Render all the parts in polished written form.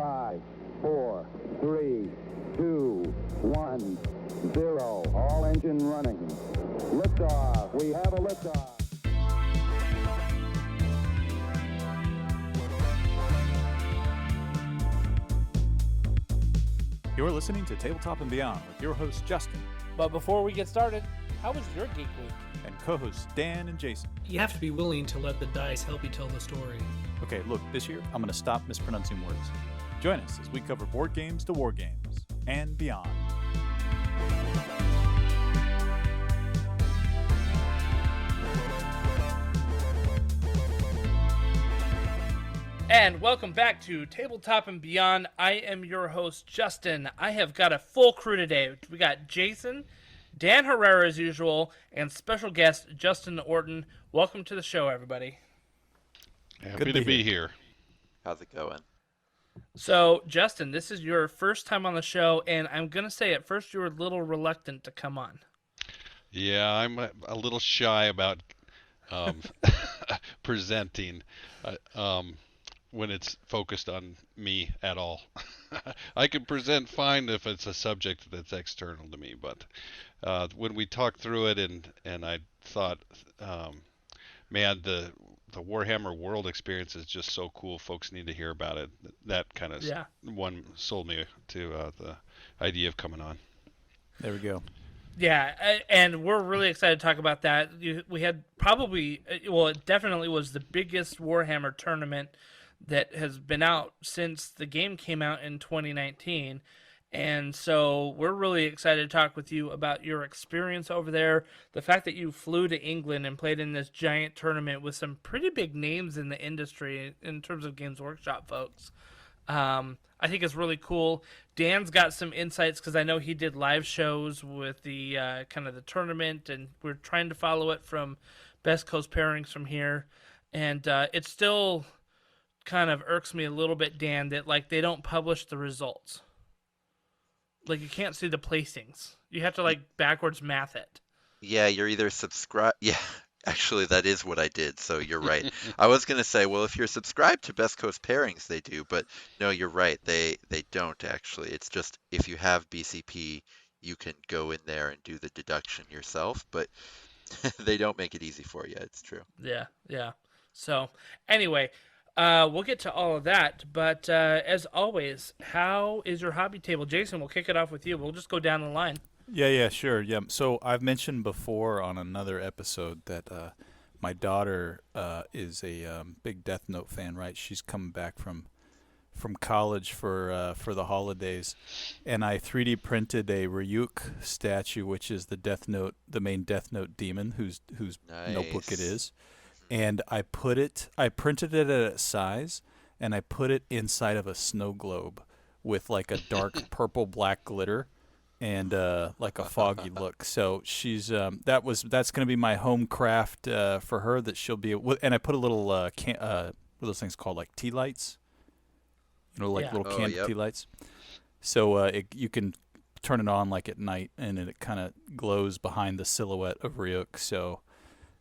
5, 4, 3, 2, 1, 0. All engine running. Liftoff. We have a liftoff. You're listening to Tabletop and Beyond with your host, Justin. But before we get started, how was your Geek Week? And co-hosts Dan and Jason. You have to be willing to let the dice help you tell the story. Okay, look, this year I'm going to stop mispronouncing words. Join us as we cover board games to war games and beyond. And welcome back to Tabletop and Beyond. I am your host, Justin. I have got a full crew today. We got Jason, Dan Herrera as usual, and special guest Justin Orton. Welcome to the show, everybody. Happy to be here. How's it going? So, Justin, this is your first time on the show, and I'm going to say at first you were a little reluctant to come on. Yeah, I'm a little shy about presenting when it's focused on me at all. I can present fine if it's a subject that's external to me, but when we talked through it and I thought, man, the Warhammer World experience is just so cool. Folks need to hear about it. That kind of one sold me to the idea of coming on. There we go. Yeah, and we're really excited to talk about that. We had it definitely was the biggest Warhammer tournament that has been out since the game came out in 2019. And so we're really excited to talk with you about your experience over there, the fact that you flew to England and played in this giant tournament with some pretty big names in the industry in terms of Games Workshop folks. I think it's really cool. Dan's got some insights because I know he did live shows with the kind of the tournament, and we're trying to follow it from Best Coast Pairings from here. And it still kind of irks me a little bit, Dan, that like they don't publish the results. Like you can't see the placings. You have to like backwards math it. Yeah, you're either subscribed. Yeah, actually, that is what I did. So you're right. I was gonna say, well, if you're subscribed to Best Coast Pairings, they do. But no, you're right. They don't actually. It's just if you have BCP, you can go in there and do the deduction yourself. But they don't make it easy for you. It's true. Yeah. So anyway. We'll get to all of that, but as always, how is your hobby table? Jason, we'll kick it off with you. We'll just go down the line. Yeah, sure. Yeah. So I've mentioned before on another episode that my daughter is a big Death Note fan, right? She's coming back from college for the holidays, and I 3D printed a Ryuk statue, which is the main Death Note demon, whose Nice. notebook it is. And I printed it at a size, and I put it inside of a snow globe with like a dark purple black glitter and like a foggy look. So she's that's going to be my home craft for her that she'll be. And I put a little what are those things called, like tea lights, little candle yep. tea lights. So you can turn it on like at night, and it kind of glows behind the silhouette of Ryuk. So.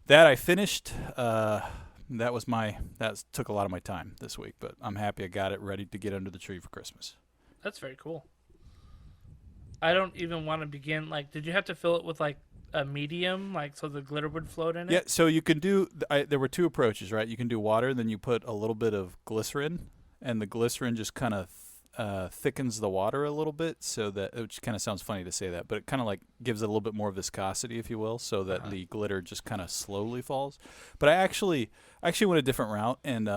That I finished. That took a lot of my time this week, but I'm happy I got it ready to get under the tree for Christmas. That's very cool. I don't even want to begin. Like, did you have to fill it with like a medium, like so the glitter would float in it? Yeah. So you can do. There were two approaches, right? You can do water, then you put a little bit of glycerin, and the glycerin just kind of thickens the water a little bit, so that, which kind of sounds funny to say that, but it kind of like gives it a little bit more viscosity, if you will, so that the glitter just kind of slowly falls. But I actually went a different route, and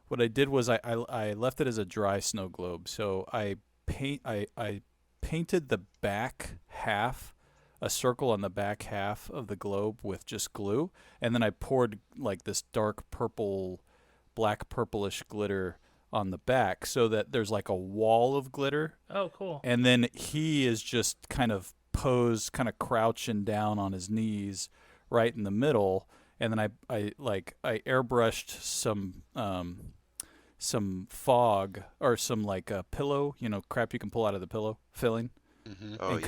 what I did was I left it as a dry snow globe. So I painted the back half, a circle on the back half of the globe with just glue, and then I poured like this dark purple, black purplish glitter on the back, so that there's like a wall of glitter. Oh, cool. And then he is just kind of posed, kind of crouching down on his knees right in the middle. And then I airbrushed some fog or some like a pillow, crap you can pull out of the pillow filling. Oh,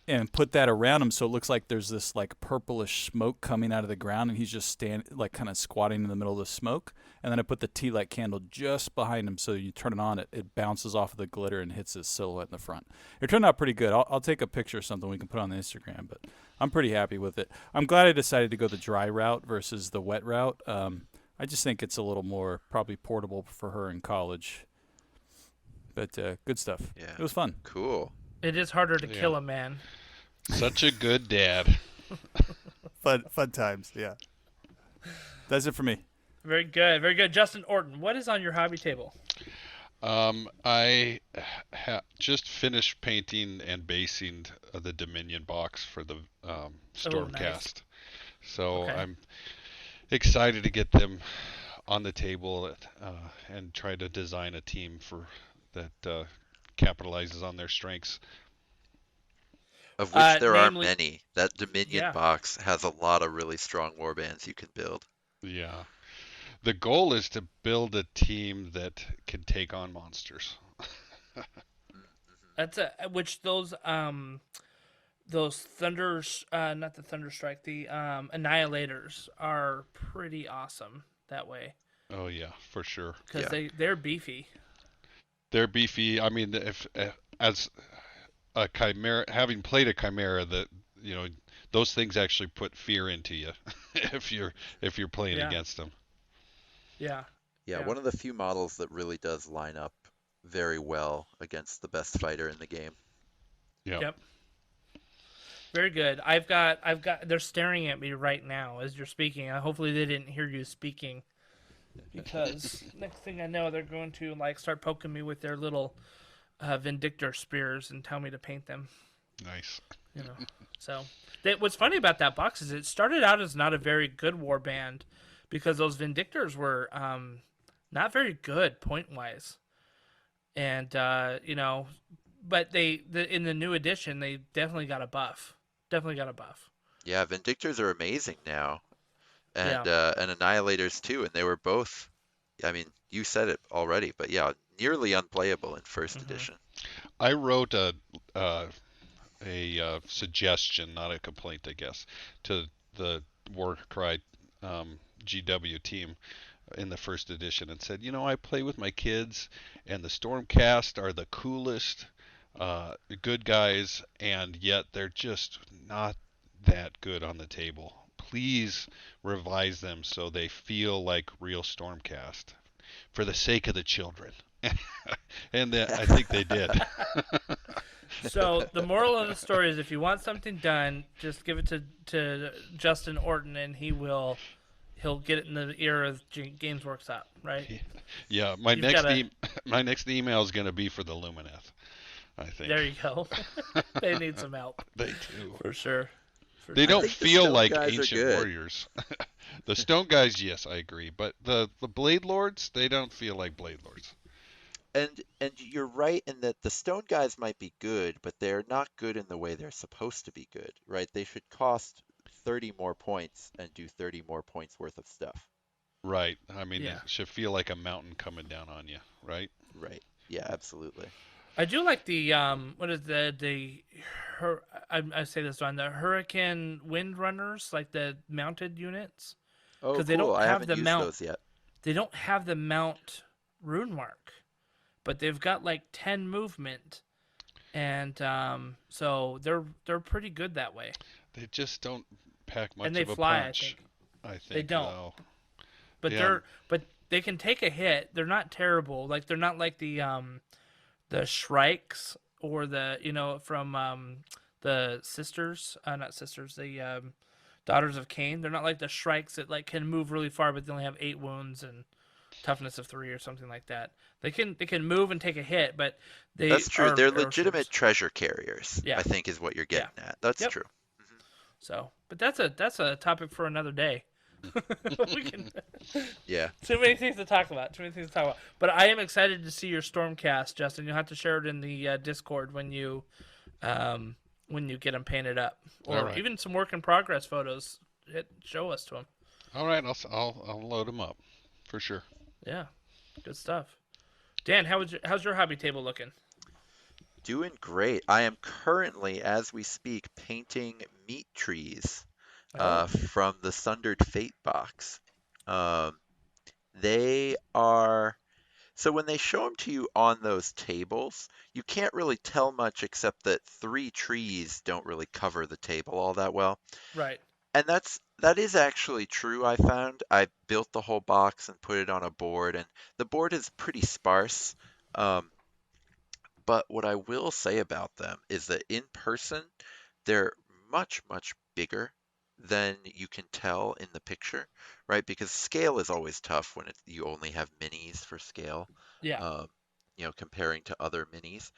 and and put that around him so it looks like there's this like purplish smoke coming out of the ground, and he's just like kind of squatting in the middle of the smoke. And then I put the tea light candle just behind him, so you turn it on, it bounces off of the glitter and hits his silhouette in the front. It turned out pretty good. I'll take a picture of something we can put on the Instagram, but I'm pretty happy with it. I'm glad I decided to go the dry route versus the wet route. I just think it's a little more probably portable for her in college. But good stuff. Yeah. It was fun. Cool. It is harder to kill a man. Such a good dad. Fun times, yeah. That's it for me. Very good, very good. Justin Orton, what is on your hobby table? I just finished painting and basing the Dominion box for the Stormcast. Nice. So Okay. I'm excited to get them on the table and try to design a team that capitalizes on their strengths. Of which there are namely- many. That Dominion box has a lot of really strong warbands you can build. Yeah. The goal is to build a team that can take on monsters. That's which those thunders, not the Thunderstrike, the Annihilators are pretty awesome that way. Oh yeah, for sure. Because they're beefy. They're beefy. I mean, if as a chimera, having played a chimera, that those things actually put fear into you if you're playing against them. Yeah. Yeah, one of the few models that really does line up very well against the best fighter in the game. Yep. Very good. I've got. They're staring at me right now as you're speaking. Hopefully they didn't hear you speaking, because next thing I know, they're going to start poking me with their little Vindictor spears and tell me to paint them. Nice. So what's funny about that box is it started out as not a very good warband, because those Vindictors were not very good point wise, and but in the new edition they definitely got a buff. Yeah, Vindictors are amazing now, and Annihilators too, and they were both. I mean, you said it already, but yeah, nearly unplayable in first edition. I wrote a suggestion, not a complaint, I guess, to the Warcry GW team in the first edition and said, I play with my kids, and the Stormcast are the coolest good guys, and yet they're just not that good on the table. Please revise them so they feel like real Stormcast for the sake of the children. And I think they did. So the moral of the story is, if you want something done, just give it to Justin Orton, and he'll get it in the ear of Games Workshop, right? Yeah, my next email is going to be for the Lumineth, I think. There you go. They need some help. They do. For sure. They don't feel like guys are ancient good. warriors. The stone guys, yes, I agree, but the blade lords, they don't feel like blade lords. And you're right in that the stone guys might be good, but they're not good in the way they're supposed to be good, right? They should cost 30 more points and do 30 more points worth of stuff. Right. I mean, it should feel like a mountain coming down on you, right? Right. Yeah, absolutely. I do like the what is I say this one, the Hurricane Wind Runners, like the mounted units. Oh, cool. They don't I have haven't the used mount. those yet. They don't have the mount rune mark, but they've got like 10 movement, and so they're pretty good that way. They just don't pack much And they of a fly, punch. I think They don't. though. But Yeah. they can take a hit. They're not terrible. Like, they're not like the Shrikes or the from the sisters, not sisters, the Daughters of Cain. They're not like the Shrikes that can move really far, but they only have 8 wounds and toughness of 3 or something like that. They can move and take a hit, but That's true. are They're arrow treasure shooters. carriers. Yeah. I think is what you're getting at. That's true. So, but that's a topic for another day. We can. Yeah. Too many things to talk about. But I am excited to see your Stormcast, Justin. You'll have to share it in the Discord when you get them painted up, or right. even some work in progress photos. Show us to them. All right, I'll load them up for sure. Yeah, good stuff. Dan, how's your hobby table looking? Doing great. I am currently, as we speak, painting meat trees Oh, from the Sundered Fate box. Um, they are so when they show them to you on those tables, you can't really tell much except that three trees don't really cover the table all that well. right. And that is actually true, I found. I built the whole box and put it on a board, and the board is pretty sparse. Um, but what I will say about them is that in person, they're much, much bigger than you can tell in the picture, right? Because scale is always tough when you only have minis for scale, Yeah. um, comparing to other minis.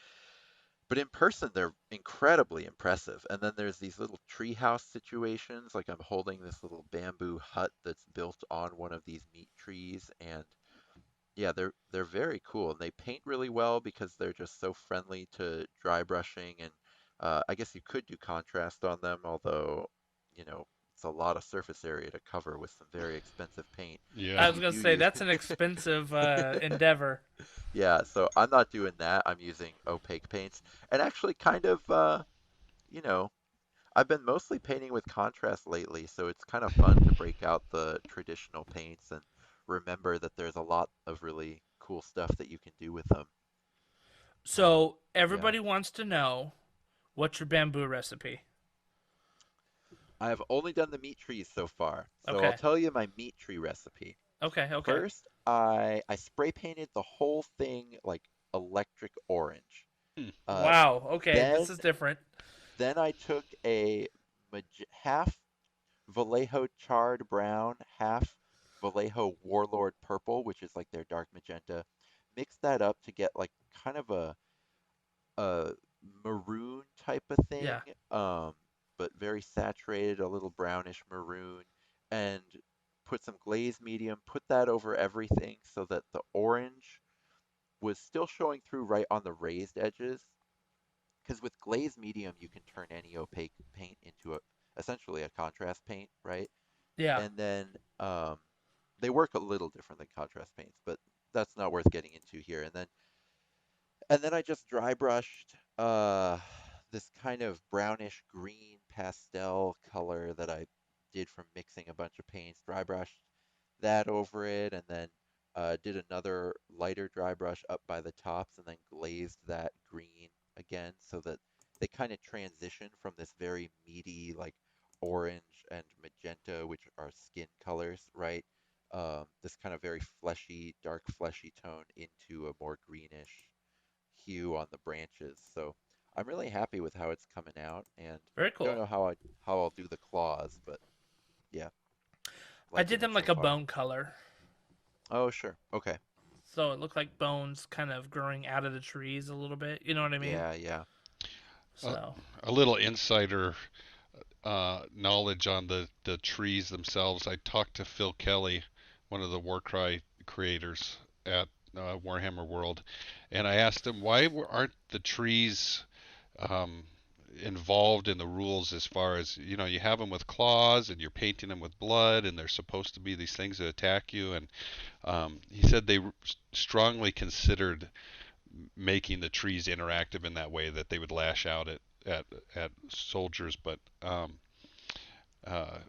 But in person, they're incredibly impressive. And then there's these little treehouse situations, like I'm holding this little bamboo hut that's built on one of these meat trees, and yeah, they're very cool, and they paint really well because they're just so friendly to dry brushing, and I guess you could do contrast on them, although, it's a lot of surface area to cover with some very expensive paint. I Yeah. was You gonna do say use, that's an expensive endeavor. yeah, so I'm not doing that. I'm using opaque paints, and actually kind of, you know, I've been mostly painting with contrast lately, so it's kind of fun to break out the traditional paints and remember that there's a lot of really cool stuff that you can do with them. So Yeah. everybody wants to know what's your bamboo recipe. I have only done the meat trees so far, so I'll Okay. tell you my meat tree recipe. Okay. Okay. First, I spray painted the whole thing like electric orange. Hmm. Uh, Wow. Okay. This then is different. then I took a half Vallejo charred brown, half Vallejo Warlord purple, which is like their dark magenta. Mix that up to get like kind of a maroon type of thing, Yeah. um, but very saturated, a little brownish maroon, and put some glazed medium, put that over everything so that the orange was still showing through right on the raised edges. Because with glazed medium, you can turn any opaque paint into essentially a contrast paint, right? Yeah. And then they work a little different than contrast paints, but that's not worth getting into here. And then I just dry brushed this kind of brownish green pastel color that I did from mixing a bunch of paints. Dry brushed that over it, and then did another lighter dry brush up by the tops, and then glazed that green again so that they kind of transition from this very meaty, like orange and magenta, which are skin colors, right? This kind of very fleshy, dark fleshy tone into a more greenish hue on the branches. So I'm really happy with how it's coming out, and Very don't cool. know how I'll do the claws, but yeah, I did liking it them so like a far. bone color, Oh, sure. Okay. so it looked like bones kind of growing out of the trees a little bit. You know what I mean? Yeah, yeah. A, So a little insider knowledge on the trees themselves. I talked to Phil Kelly, one of the Warcry creators at Warhammer World, and I asked him why aren't the trees um, involved in the rules as far as you have them with claws and you're painting them with blood and they're supposed to be these things that attack you, and he said they strongly considered making the trees interactive in that way that they would lash out at soldiers, but uh,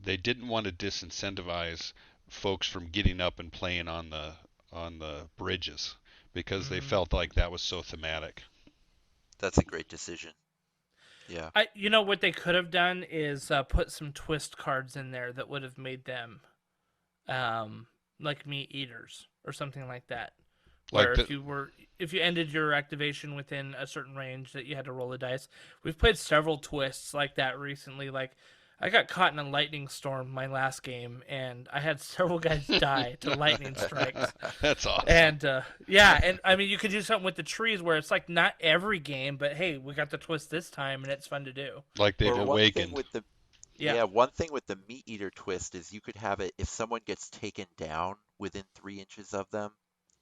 they didn't want to disincentivize folks from getting up and playing on the bridges because they mm. felt like that was so thematic. That's a great decision. Yeah. you know what they could have done is put some twist cards in there that would have made them um, like meat eaters or something like that. Like Where the if you ended your activation within a certain range that you had to roll a dice. We've played several twists like that recently. Like I got caught in a lightning storm my last game, and I had several guys die to lightning strikes. That's awesome. And yeah, and I mean you could do something with the trees where it's like not every game, but hey, we got the twist this time, and it's fun to do. Like they've Or one thing awakened. with the Yeah, yeah, one thing with the meat eater twist is you could have it if someone gets taken down within 3 inches of them,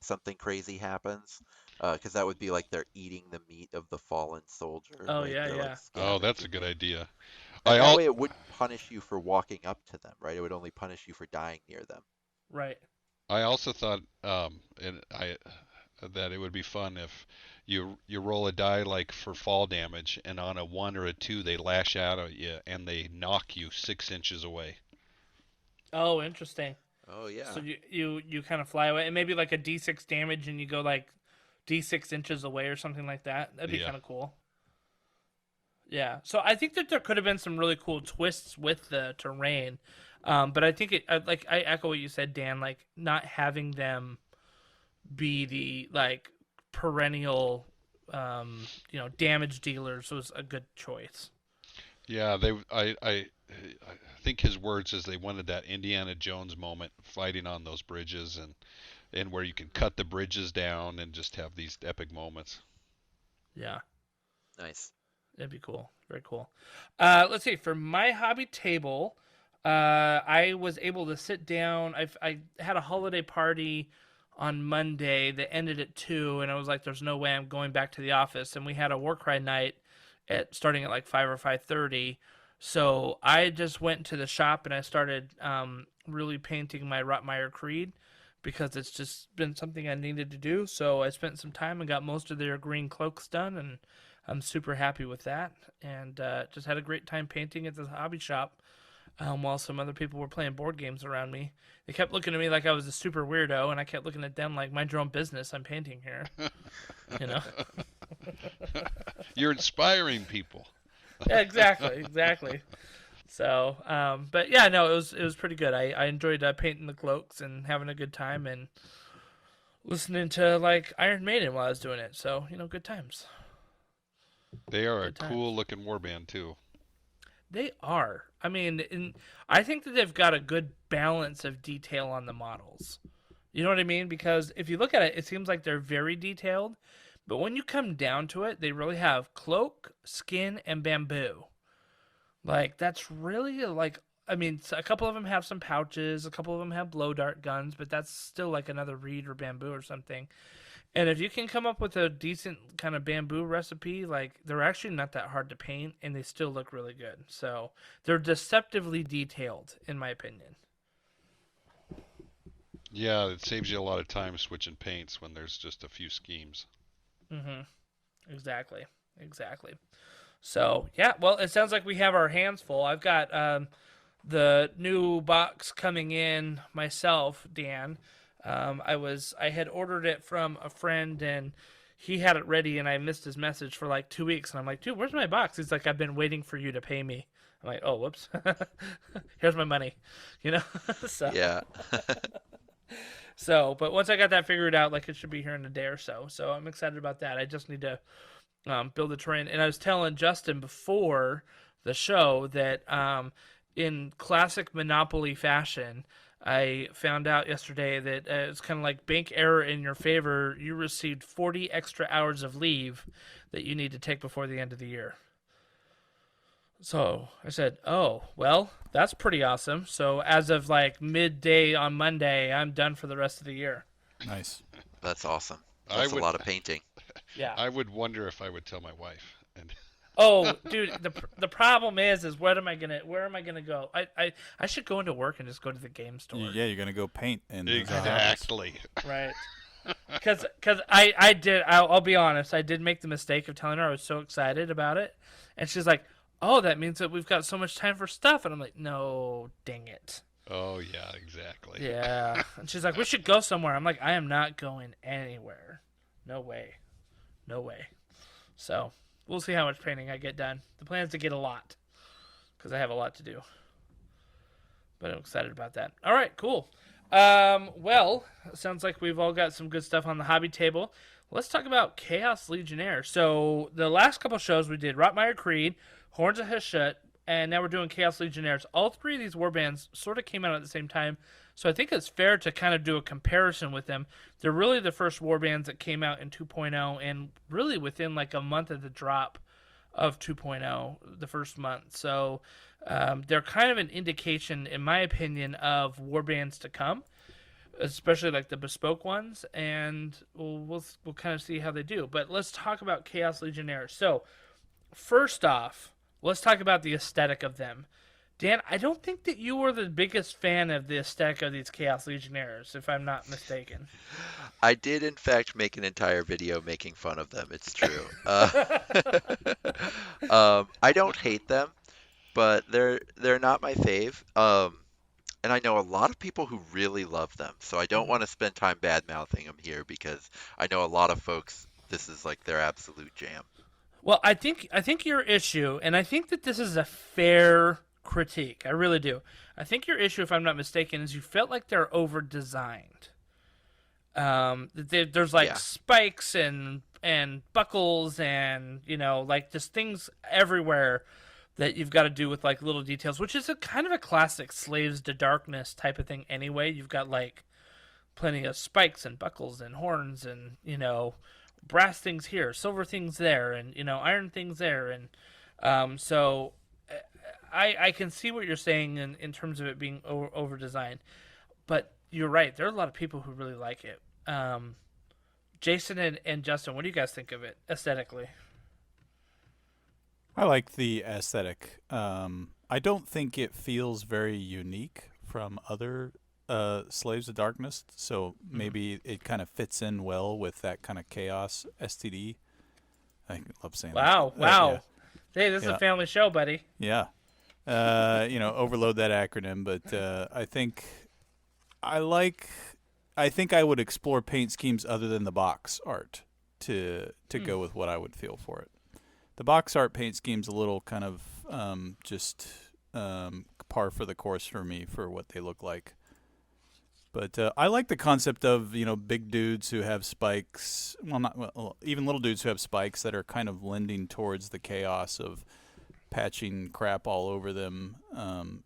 something crazy happens. Because that would be like they're eating the meat of the fallen soldier, oh right? yeah, They're like yeah. Oh, that's a scavenging good it. idea. I And that all way it wouldn't punish you for walking up to them, right? It would only punish you for dying near them. Right. I also thought, and that it would be fun if you roll a die like for fall damage, and on a 1 or a 2 they lash out at you and they knock you 6 inches away. Oh, interesting. Oh yeah. So you kind of fly away, and maybe like a D6 damage, and you go like D6 inches away or something like that. That'd be Yeah. kind of cool. Yeah. So I think that there could have been some really cool twists with the terrain, but I think I echo what you said, Dan. Like not having them be the like perennial, damage dealers was a good choice. Yeah, I think his words is they wanted that Indiana Jones moment fighting on those bridges, and where you can cut the bridges down and just have these epic moments. Yeah. Nice. That'd be cool. Very cool. Let's see. For my hobby table, I was able to sit down. I had a holiday party on Monday that ended at 2, and I was like, "There's no way I'm going back to the office." And we had a Warcry night starting at like 5 or 5:30. So I just went to the shop and I started really painting my Rotmeyer Creed because it's just been something I needed to do. So I spent some time and got most of their green cloaks done, and I'm super happy with that, and just had a great time painting at the hobby shop while some other people were playing board games around me. They kept looking at me like I was a super weirdo, and I kept looking at them like, mind your own business, I'm painting here. You know? You're inspiring people. Yeah, exactly. So, but yeah, no, it was pretty good. I enjoyed painting the cloaks and having a good time and listening to like Iron Maiden while I was doing it. So, good times. They are a Good times. cool looking warband too. They are. I mean, I think that they've got a good balance of detail on the models. You know what I mean? Because if you look at it, it seems like they're very detailed. But when you come down to it, they really have cloak, skin, and bamboo. Like, that's really, like, I mean, a couple of them have some pouches. A couple of them have blow dart guns. But that's still like another reed or bamboo or something. And if you can come up with a decent kind of bamboo recipe, like, they're actually not that hard to paint, and they still look really good. So they're deceptively detailed, in my opinion. Yeah, it saves you a lot of time switching paints when there's just a few schemes. Mm-hmm. Exactly. So, yeah, well, it sounds like we have our hands full. I've got the new box coming in myself, Dan. I had ordered it from a friend, and he had it ready, and I missed his message for like 2 weeks. And I'm like, dude, where's my box? He's like, I've been waiting for you to pay me. I'm like, oh, whoops. Here's my money, So, Yeah. so, but once I got that figured out, like, it should be here in a day or so. So I'm excited about that. I just need to build the terrain. And I was telling Justin before the show that in classic Monopoly fashion, I found out yesterday that it's kind of like bank error in your favor. You received 40 extra hours of leave that you need to take before the end of the year. So I said, oh, well, that's pretty awesome. So as of like midday on Monday, I'm done for the rest of the year. Nice. That's awesome. That's a lot of painting. Yeah. I would wonder if I would tell my wife. And Oh, dude, the problem is where am I gonna go? I should go into work and just go to the game store. Yeah, you're gonna go paint and exactly. Right. Because I'll be honest, I did make the mistake of telling her I was so excited about it, and she's like, oh, that means that we've got so much time for stuff, and I'm like, no, dang it. Oh yeah, exactly. Yeah. And she's like, we should go somewhere. I'm like, I am not going anywhere. No way. So we'll see how much painting I get done. The plan is to get a lot because I have a lot to do. But I'm excited about that. All right, cool. Well, it sounds like we've all got some good stuff on the hobby table. Let's talk about Chaos Legionnaires. So the last couple shows we did Rotmeyer Creed, Horns of Hashut, and now we're doing Chaos Legionnaires. All three of these warbands sort of came out at the same time, so I think it's fair to kind of do a comparison with them. They're really the first warbands that came out in 2.0, and really within like a month of the drop of 2.0, the first month. So they're kind of an indication, in my opinion, of warbands to come, especially like the bespoke ones, and we'll kind of see how they do. But let's talk about Chaos Legionnaires. So first off, let's talk about the aesthetic of them. Dan, I don't think that you were the biggest fan of the aesthetic of these Chaos Legionnaires, if I'm not mistaken. I did, in fact, make an entire video making fun of them. It's true. I don't hate them, but they're not my fave. And I know a lot of people who really love them, so I don't want to spend time bad mouthing them here because I know a lot of folks. This is like their absolute jam. Well, I think your issue, and I think that this is a fair critique. I really do. I think your issue, if I'm not mistaken, is you felt like they're over designed. There's like Yeah. spikes and buckles and like just things everywhere that you've got to do with like little details, which is a kind of a classic Slaves to Darkness type of thing anyway. You've got like plenty of spikes and buckles and horns and brass things here, silver things there, and iron things there, and so I can see what you're saying in terms of it being over designed, but you're right. There are a lot of people who really like it. Jason and Justin, what do you guys think of it aesthetically? I like the aesthetic. I don't think it feels very unique from other Slaves of Darkness, so maybe it kind of fits in well with that kind of chaos STD. I love saying Wow. that. Hey, this is a family show, buddy. Yeah. Overload that acronym, but I think I would explore paint schemes other than the box art to go with what I would feel for it. The box art paint scheme's a little kind of just par for the course for me for what they look like. But I like the concept of big dudes who have spikes. Even little dudes who have spikes that are kind of lending towards the chaos of patching crap all over them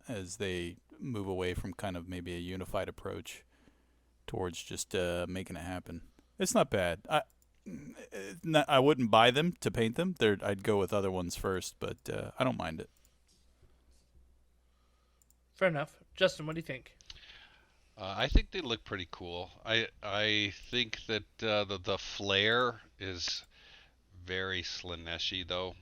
as they move away from kind of maybe a unified approach towards just making it happen. It's not bad. I wouldn't buy them to paint them. I'd go with other ones first, but I don't mind it. Fair enough. Justin, what do you think? I think they look pretty cool. I think that the flare is very Slaanesh-y, though.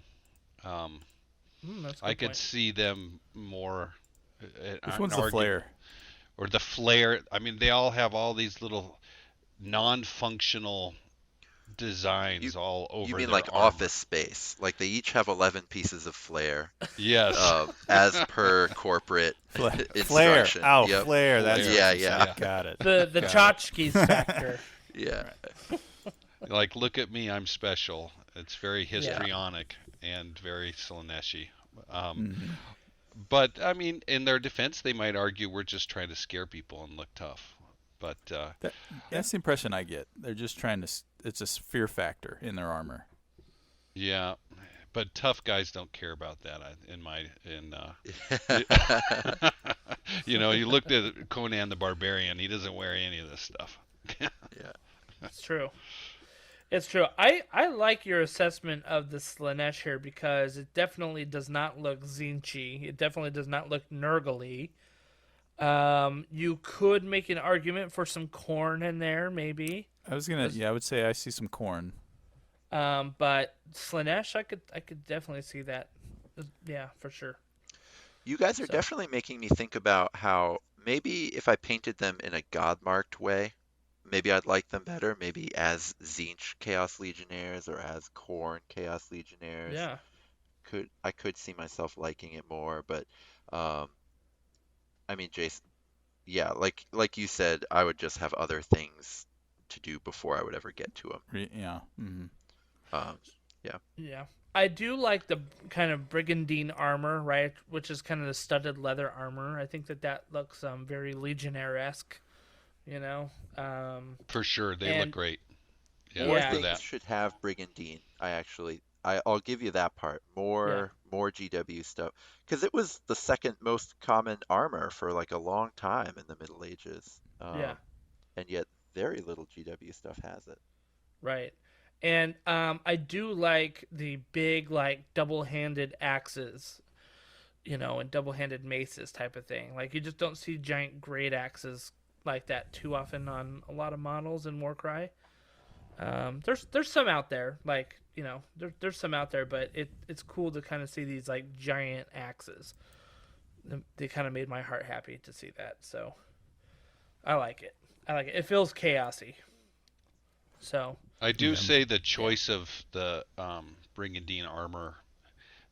That's a I good could point. see them more. Which one's the flare? Or the flare. I mean, they all have all these little non-functional designs all over. You mean their like armor. Office Space? Like they each have 11 pieces of flair, Yes. as per corporate Flare. instruction. Oh, Yep. flare. That's Flare. what you Yeah. said. Got it. The tchotchkes factor. Yeah. Like, look at me, I'm special. It's very histrionic and very Slaanesh-y. But, I mean, in their defense, they might argue we're just trying to scare people and look tough. But That's the impression I get. They're just trying to. It's a fear factor in their armor. yeah, but tough guys don't care about that. You looked at Conan the Barbarian. He doesn't wear any of this stuff. Yeah. It's true. It's true. I like your assessment of the Slaanesh here because it definitely does not look Zinchi. It definitely does not look Nurgle-y. You could make an argument for some corn in there, maybe. I would say I see some corn. But Slaanesh, I could definitely see that. Yeah, for sure. You guys are definitely making me think about how maybe if I painted them in a God-marked way, maybe I'd like them better. Maybe as Tzeentch Chaos Legionnaires or as Khorne Chaos Legionnaires. Yeah. I could see myself liking it more, but I mean, Jason, yeah, like you said, I would just have other things to do before I would ever get to them. Yeah. Mm-hmm. Yeah. I do like the kind of brigandine armor, right? Which is kind of the studded leather armor. I think that looks very Legionnaire-esque, For sure, they look great. Yeah, More for things that. should have brigandine. I'll give you that part. More GW stuff, because it was the second most common armor for like a long time in the Middle Ages. And yet very little GW stuff has it. Right. And I do like the big, like, double-handed axes, and double-handed maces type of thing. Like, you just don't see giant great axes like that too often on a lot of models in Warcry. There's some out there, like, there's some out there, but it's cool to kind of see these, like, giant axes. They kind of made my heart happy to see that. So I like it. I like it. It feels chaosy. So I do Yeah. say the choice of the Brigandine armor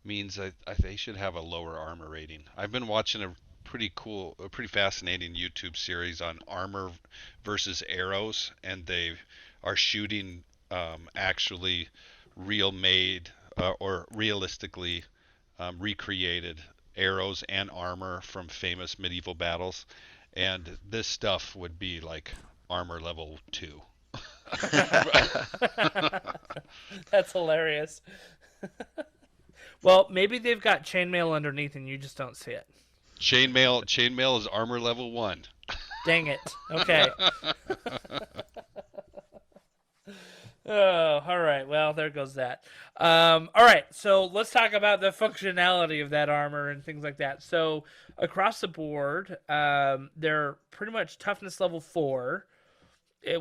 means that they should have a lower armor rating. I've been watching a pretty fascinating YouTube series on armor versus arrows, and they are shooting actually real made or realistically recreated arrows and armor from famous medieval battles, and this stuff would be like armor level 2. that's hilarious. Well, maybe they've got chainmail underneath and you just don't see it. Chainmail is armor level 1. Dang it. Okay. Oh, all right. Well, there goes that. All right. So let's talk about the functionality of that armor and things like that. So across the board, they're pretty much toughness level 4,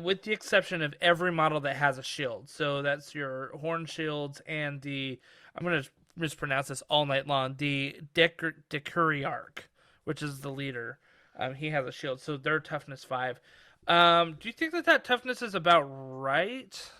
with the exception of every model that has a shield. So that's your horn shields and I'm going to mispronounce this all night long, the Decuriarch, which is the leader. He has a shield. So they're toughness 5. Do you think that toughness is about right?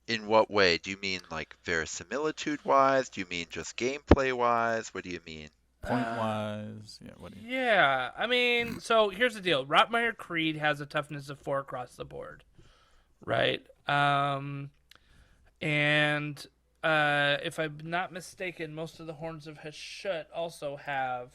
In what way? Do you mean like verisimilitude wise? Do you mean just gameplay wise? What do you mean? Point wise, yeah. What do you? Yeah, I mean, so here's the deal. Rotmeyer Creed has a toughness of 4 across the board, right? And if I'm not mistaken, most of the Horns of Hashut also have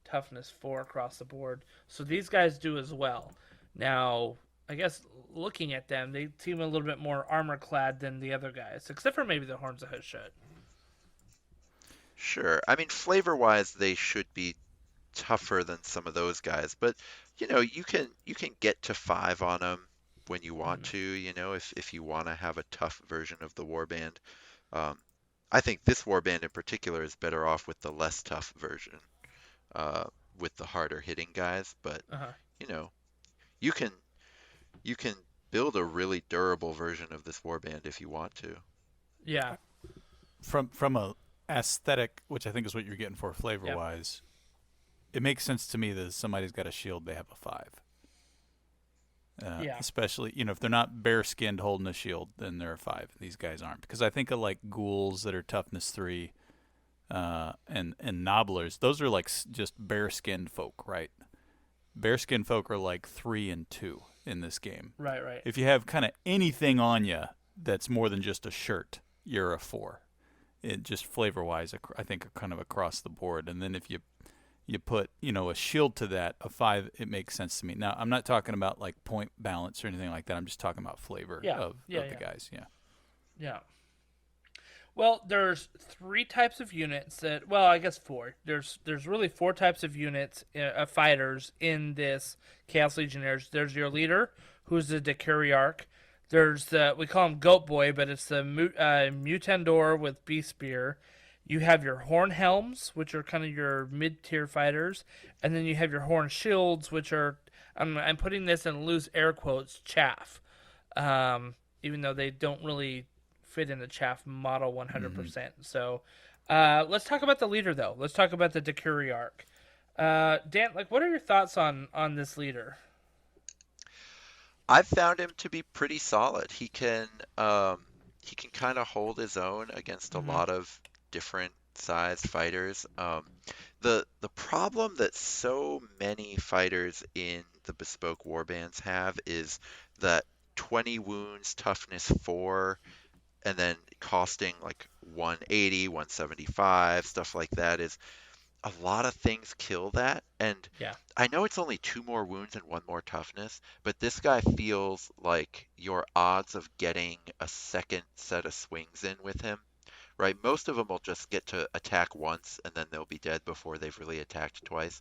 toughness 4 across the board. So these guys do as well. Now, I guess looking at them, they seem a little bit more armor clad than the other guys, except for maybe the Horns of Hashut. Sure. I mean, flavor wise, they should be tougher than some of those guys, but you can get to 5 on them when you want to, if you want to have a tough version of the warband. I think this warband in particular is better off with the less tough version, with the harder hitting guys, but Uh-huh. you know, you can you can build a really durable version of this warband if you want to. Yeah. From a aesthetic, which I think is what you're getting for flavor wise, it makes sense to me that if somebody's got a shield, they have a 5. Especially, if they're not bare skinned holding a shield, then they're a 5. These guys aren't, because I think of like ghouls that are toughness 3, and nobblers. Those are like just bare skinned folk, right? Bare skinned folk are like 3 and 2 in this game. Right. If you have kind of anything on you that's more than just a shirt, you're a 4. It just flavor wise, I think, kind of across the board. And then if you put a shield to that, a 5, it makes sense to me. Now I'm not talking about like point balance or anything like that. I'm just talking about flavor of the guys. Yeah. Well, there's 3 types of units I guess 4. There's really 4 types of units of fighters in this Chaos Legionnaires. There's your leader, who's the Decuriarch. There's we call him Goat Boy, but it's the Mutandor with Beast Spear. You have your Horn Helms, which are kind of your mid-tier fighters, and then you have your Horn Shields, which are, I'm putting this in loose air quotes, chaff, even though they don't really fit in the chaff model 100%. So let's talk about the leader, though. Let's talk about the Decuriarch. Dan, what are your thoughts on this leader? I've found him to be pretty solid. He can kind of hold his own against a lot of different sized fighters. The problem that so many fighters in the bespoke warbands have is that 20 wounds, toughness 4, and then costing like 180, 175, stuff like that is a lot of things kill that. And I know it's only 2 more wounds and 1 more toughness, but this guy feels like your odds of getting a second set of swings in with him, right? Most of them will just get to attack once and then they'll be dead before they've really attacked twice.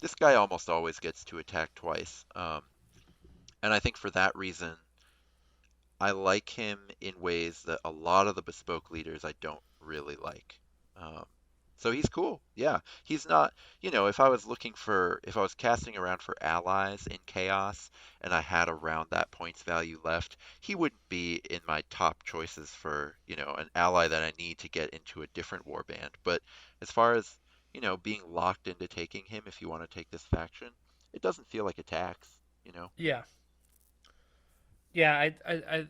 This guy almost always gets to attack twice. And I think for that reason, I like him in ways that a lot of the bespoke leaders I don't really like. So he's cool. Yeah. He's not, if I was if I was casting around for allies in Chaos and I had around that points value left, he wouldn't be in my top choices for, an ally that I need to get into a different warband. But as far as, being locked into taking him if you want to take this faction, it doesn't feel like a tax, Yeah. Yeah, I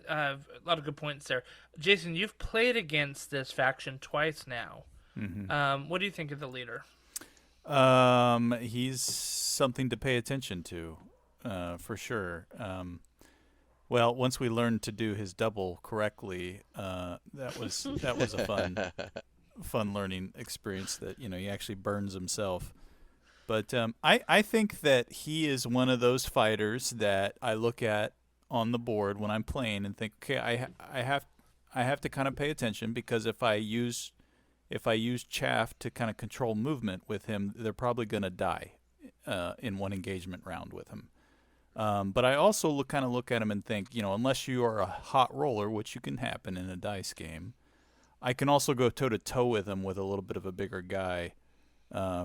have a lot of good points there. Jason, you've played against this faction twice now. What do you think of the leader? He's something to pay attention to, for sure. Well, once we learned to do his double correctly, that was a fun learning experience. That he actually burns himself. But I think that he is one of those fighters that I look at on the board when I'm playing and think, okay, I have to kind of pay attention, because if I use chaff to kind of control movement with him, they're probably going to die in one engagement round with him. But I also look at him and think, unless you are a hot roller, which you can happen in a dice game, I can also go toe to toe with him with a little bit of a bigger guy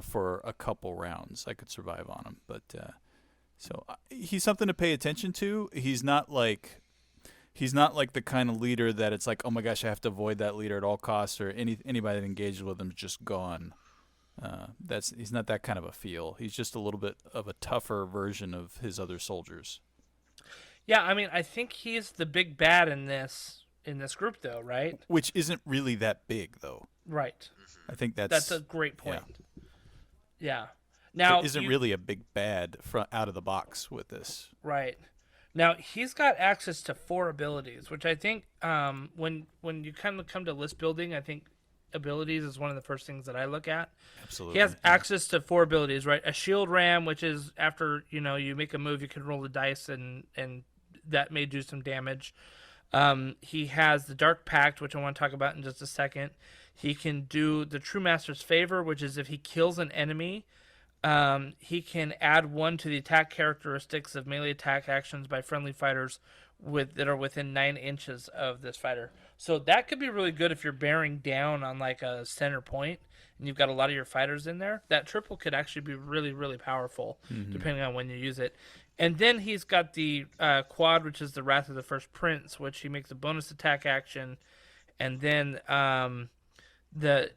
for a couple rounds. I could survive on him, but so he's something to pay attention to. He's not like the kind of leader that it's like, oh my gosh, I have to avoid that leader at all costs, or anybody that engages with him is just gone. He's not that kind of a feel. He's just a little bit of a tougher version of his other soldiers. Yeah, I mean, I think he's the big bad in this group, though, right? Which isn't really that big, though. Right. I think that's a great point. Yeah. Now, isn't really a big bad out of the box with this. Right. Now, he's got access to 4 abilities, which I think when you kind of come to list building, I think abilities is one of the first things that I look at. Absolutely. He has access to 4 abilities, right? A shield ram, which is after, you make a move, you can roll the dice and that may do some damage. He has the Dark Pact, which I want to talk about in just a second. He can do the True Master's Favor, which is if he kills an enemy, he can add 1 to the attack characteristics of melee attack actions by friendly fighters that are within 9 inches of this fighter. So that could be really good if you're bearing down on like a center point and you've got a lot of your fighters in there. That triple could actually be really, really powerful, depending on when you use it. And then he's got the quad, which is the Wrath of the First Prince, which he makes a bonus attack action. And then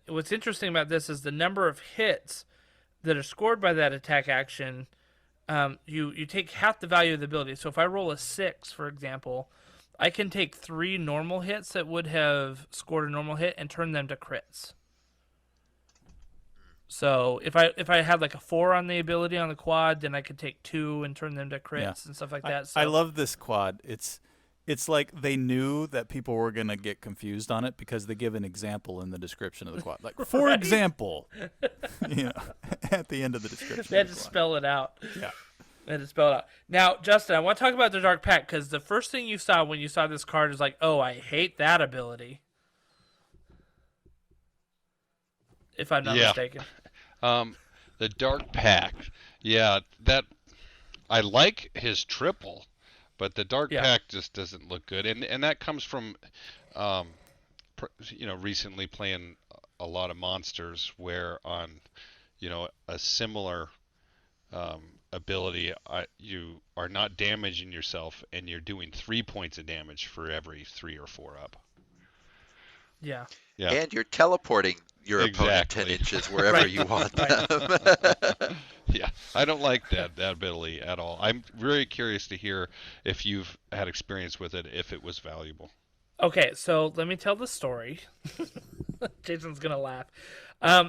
what's interesting about this is the number of hits that are scored by that attack action. You take half the value of the ability. So if I roll a 6, for example, I can take 3 normal hits that would have scored a normal hit and turn them to crits. So if I had like a 4 on the ability on the quad, then I could take 2 and turn them to crits and stuff like that. So I love this quad. It's like they knew that people were going to get confused on it because they give an example in the description of the quad. Like, for example, at the end of the description. They had to spell it out. Yeah. They had to spell it out. Now, Justin, I want to talk about the Dark Pact, because the first thing you saw when you saw this card is like, oh, I hate that ability. If I'm not mistaken. The Dark Pact. Yeah, that I like his triple. But the Dark Pact just doesn't look good, and that comes from, recently playing a lot of monsters where on, a similar ability, you are not damaging yourself, and you're doing 3 points of damage for every 3 or 4 up. Yeah. Yeah. And you're teleporting your opponent 10 inches wherever you want them. Yeah, I don't like that ability at all. I'm very curious to hear if you've had experience with it, if it was valuable. Okay, so let me tell the story. Jason's gonna laugh.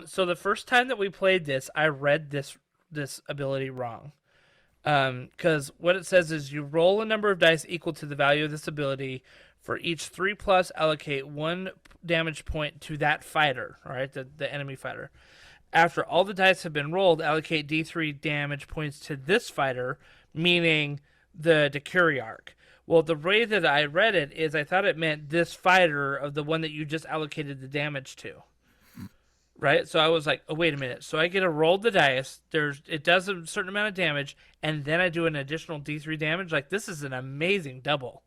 So the first time that we played this, I read this ability wrong. Because what it says is you roll a number of dice equal to the value of this ability. For each 3+, allocate 1 damage point to that fighter, all right, the enemy fighter. After all the dice have been rolled, allocate D3 damage points to this fighter, meaning the Decuriarch. Well, the way that I read it is I thought it meant this fighter of the one that you just allocated the damage to. Right? So I was like, oh, wait a minute. So I get to roll the dice. It does a certain amount of damage, and then I do an additional D3 damage. Like, this is an amazing double.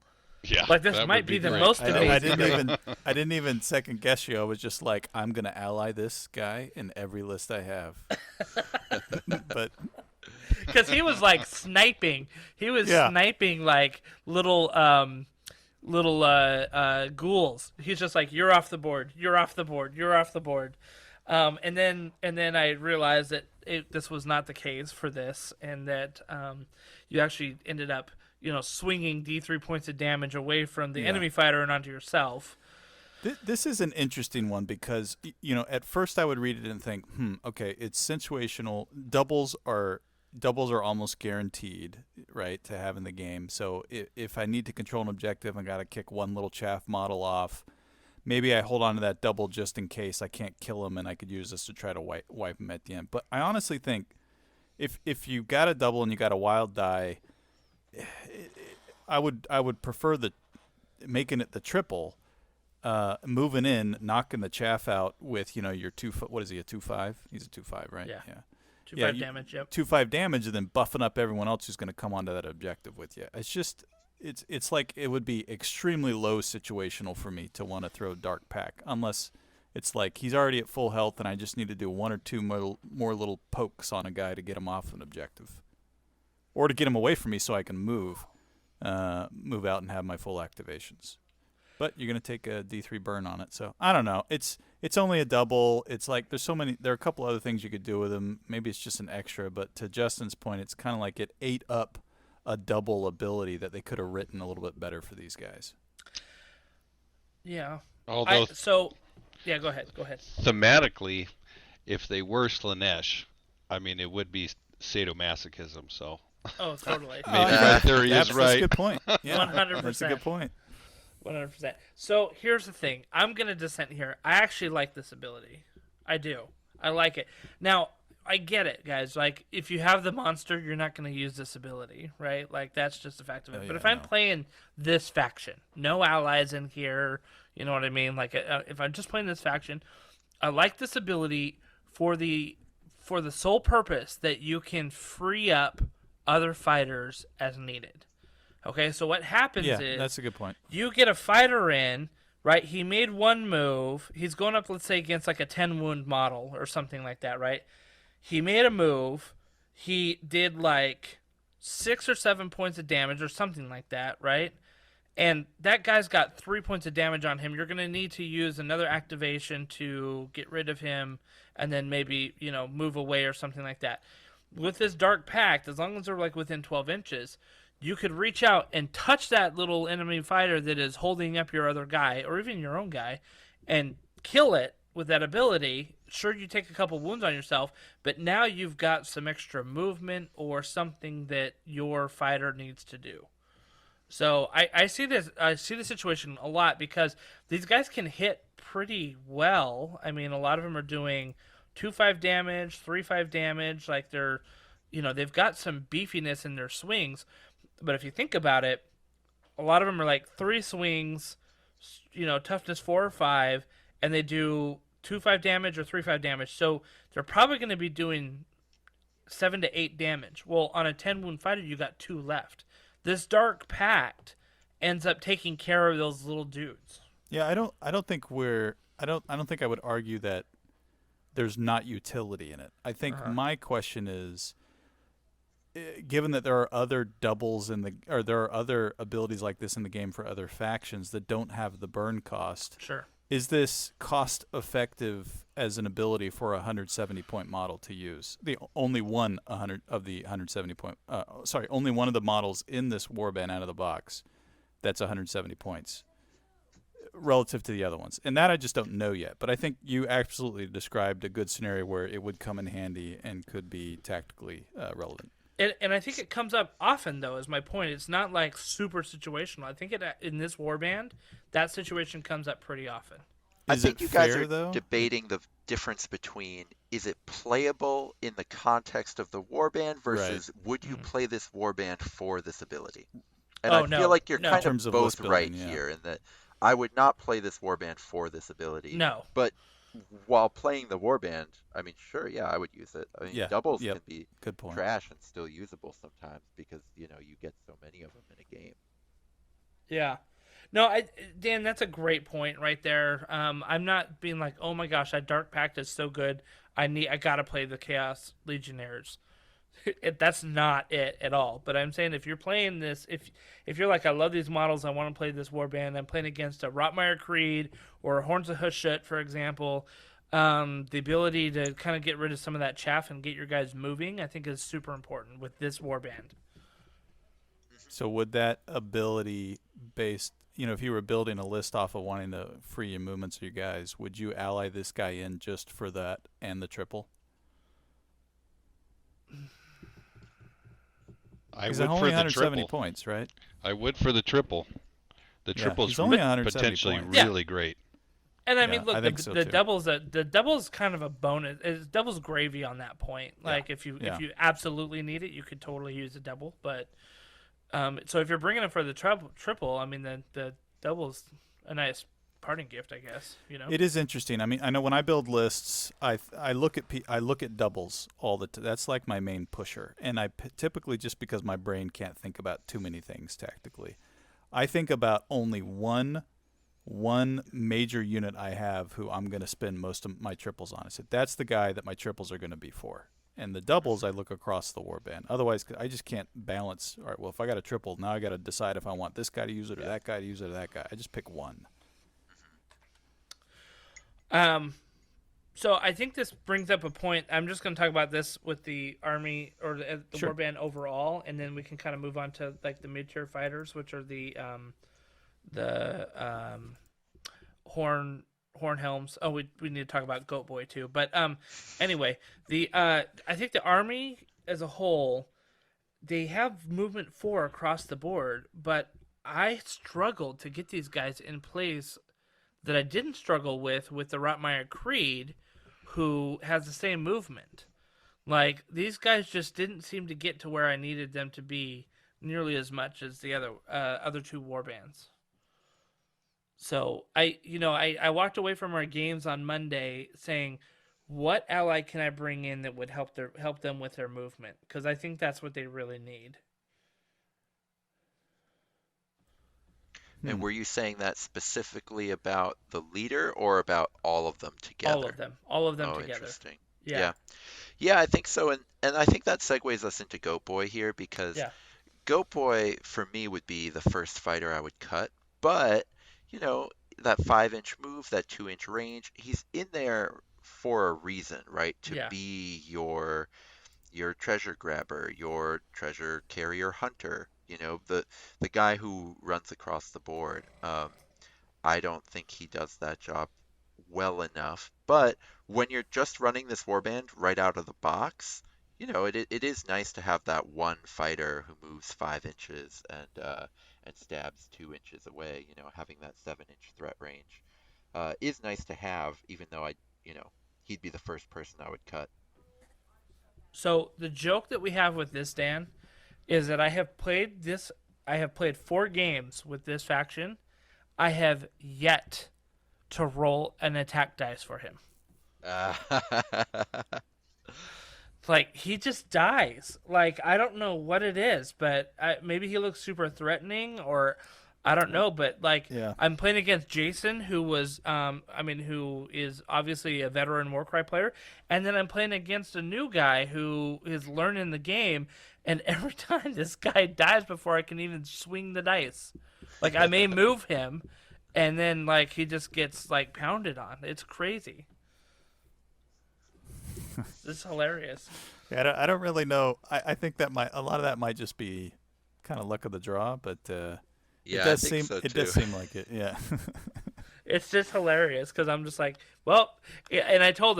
Yeah, Like, this that might would be the great. most I amazing. didn't even second guess you. I was just like, I'm gonna ally this guy in every list I have. But Because he was like sniping. He was Yeah. sniping like little ghouls. He's just like, you're off the board. You're off the board. You're off the board. And then I realized that this was not the case for this, and that you actually ended up, swinging D3 points of damage away from the enemy fighter and onto yourself. This is an interesting one because, at first I would read it and think, okay, it's situational. Doubles are almost guaranteed, right, to have in the game. So if I need to control an objective and got to kick one little chaff model off, maybe I hold on to that double just in case I can't kill him and I could use this to try to wipe him at the end. But I honestly think if you got a double and you got a wild die, I would prefer making it the triple. Moving in, knocking the chaff out with, your 2. What is he, a 2/5? He's a 2/5, right? Yeah. Yeah. 2/5 damage. Yep. 2/5 damage, and then buffing up everyone else who's going to come onto that objective with you. It's just, it's like it would be extremely low situational for me to want to throw Dark Pack, unless it's like he's already at full health and I just need to do 1 or 2 more little pokes on a guy to get him off an objective, or to get him away from me so I can move out and have my full activations. But you're going to take a D3 burn on it. So, I don't know. It's only a double. It's like there are a couple other things you could do with them. Maybe it's just an extra. But to Justin's point, it's kind of like it ate up a double ability that they could have written a little bit better for these guys. Yeah. Although yeah, go ahead. thematically, if they were Slanesh, I mean, it would be sadomasochism. So Oh, totally. maybe my theory is That's a right. good point. Yeah, 100%. That's a good point. 100%. So here's the thing. I'm going to dissent here. I actually like this ability. I do. I like it. Now, I get it, guys. Like, if you have the monster, you're not going to use this ability, right? Like, that's just a fact of it. Oh, But yeah, if I'm no. playing this faction, no allies in here, you know what I mean? Like, if I'm just playing this faction, I like this ability for the sole purpose that you can free up other fighters as needed. Okay, so what happens Yeah, is that's a good point. you get a fighter in, right? He made one move. He's going up, let's say, against like a 10 wound model or something like that, right? He made a move. He did like 6 or 7 points of damage or something like that, right? And that guy's got 3 points of damage on him. You're going to need to use another activation to get rid of him and then maybe, move away or something like that. With this Dark Pact, as long as they're like within 12 inches, you could reach out and touch that little enemy fighter that is holding up your other guy, or even your own guy, and kill it with that ability. Sure, you take a couple wounds on yourself, but now you've got some extra movement or something that your fighter needs to do. So I see this. I see the situation a lot because these guys can hit pretty well. I mean, a lot of them are doing 2/5 damage, 3/5 damage. Like they've got some beefiness in their swings. But if you think about it, a lot of them are like 3 swings, toughness 4 or 5, and they do 2/5 damage or 3/5 damage. So they're probably going to be doing 7 to 8 damage. Well, on a 10 wound fighter, you got 2 left. This Dark Pact ends up taking care of those little dudes. Yeah, I don't think I would argue that there's not utility in it. I think my question is, given that there are other doubles there are other abilities like this in the game for other factions that don't have the burn cost. Sure. Is this cost effective as an ability for a 170 point model to use? Only one of the 170 point. Only one of the models in this warband out of the box that's 170 points relative to the other ones, and that I just don't know yet. But I think you absolutely described a good scenario where it would come in handy and could be tactically relevant. And I think it comes up often, though, is my point. It's not like super situational. I think in this warband, that situation comes up pretty often. I think you guys fair, are though? debating the difference between is it playable in the context of the warband versus would you play this warband for this ability? And I feel like you're kind In terms of of both list building, right yeah. here in that I would not play this warband for this ability. No. But while playing the warband, I mean, sure, yeah, I would use it. I mean, Yeah, doubles yep. can be Good point. trash and still usable sometimes because, you get so many of them in a game. Yeah. No, Dan, that's a great point right there. I'm not being like, oh my gosh, that Dark Pact is so good. I gotta play the Chaos Legionnaires. That's not it at all. But I'm saying if you're playing this, if you're like, I love these models, I want to play this warband, I'm playing against a Rotmire Creed or a Horns of Hushut, for example. The ability to kind of get rid of some of that chaff and get your guys moving, I think is super important with this warband. So would that ability based, if you were building a list off of wanting to free your movements of your guys, would you ally this guy in just for that and the triple? I He's would only for the 170 triple. points, right? I would for the triple. The Yeah, triple's he's only 170 potentially points. really great. And I mean, Yeah, look, I think so, the too. double's kind of a bonus. It's double's gravy on that point. Like if you absolutely need it, you could totally use a double. But so if you're bringing it for the triple, I mean, the double's a nice parting gift, I guess. It is interesting. I mean, I know when I build lists, I look at doubles all the time. That's like my main pusher, and typically, just because my brain can't think about too many things tactically, I think about only one major unit I have who I'm going to spend most of my triples on. I said that's the guy that my triples are going to be for. And the doubles, I look across the warband. Otherwise, I just can't balance. All right, well, if I got a triple, now I got to decide if I want this guy to use it or that guy to use it or that guy. I just pick one. So I think this brings up a point. I'm just going to talk about this with the army or the Sure. warband overall, and then we can kind of move on to like the mid-tier fighters, which are the horn helms. Oh, we need to talk about Goat Boy too. But anyway, I think the army as a whole, they have movement 4 across the board, but I struggled to get these guys in place that I didn't struggle with the Rotmire Creed, who has the same movement. Like, these guys just didn't seem to get to where I needed them to be nearly as much as the other two warbands. So I walked away from our games on Monday saying, what ally can I bring in that would help them with their movement? Because I think that's what they really need. And were you saying that specifically about the leader or about all of them together? All of them Oh, together. interesting. Yeah. Yeah, I think so. And I think that segues us into Goat Boy here because Goat Boy for me would be the first fighter I would cut. But, that 5-inch move, that 2-inch range, he's in there for a reason, right? To be your treasure grabber, your treasure carrier hunter, the guy who runs across the board. I don't think he does that job well enough. But when you're just running this warband right out of the box, it is nice to have that one fighter who moves 5 inches and stabs 2 inches away. Having that 7-inch threat range is nice to have, even though he'd be the first person I would cut. So the joke that we have with this, Dan, is that I have played 4 games with this faction. I have yet to roll an attack dice for him. Like, he just dies. Like, I don't know what it is, but maybe he looks super threatening, or I don't know. But like, I'm playing against Jason, who is obviously a veteran Warcry player, and then I'm playing against a new guy who is learning the game. And every time this guy dies before I can even swing the dice, like, I may move him, and then like he just gets like pounded on. It's crazy. It's hilarious. Yeah, I don't really know. I think that a lot of that might just be kind of luck of the draw, but it does seem like it. Yeah. It's just hilarious because I'm just like, well, and I told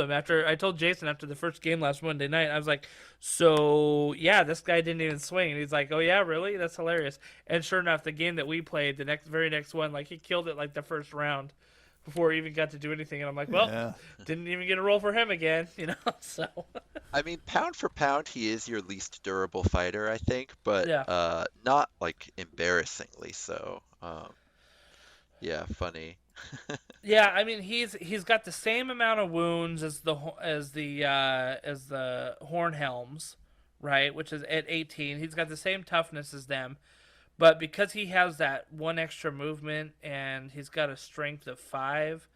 Jason after the first game last Monday night, I was like, so yeah, this guy didn't even swing, and he's like, oh yeah, really? That's hilarious. And sure enough, the game that we played, the very next one, like, he killed it like the first round before he even got to do anything, and I'm like, well, didn't even get a roll for him again, So. I mean, pound for pound, he is your least durable fighter, I think, but not like embarrassingly so. Funny. Yeah, I mean, he's got the same amount of wounds as the horn helms, right? Which is at 18. He's got the same toughness as them, But because he has that one extra movement and he's got a strength of 5,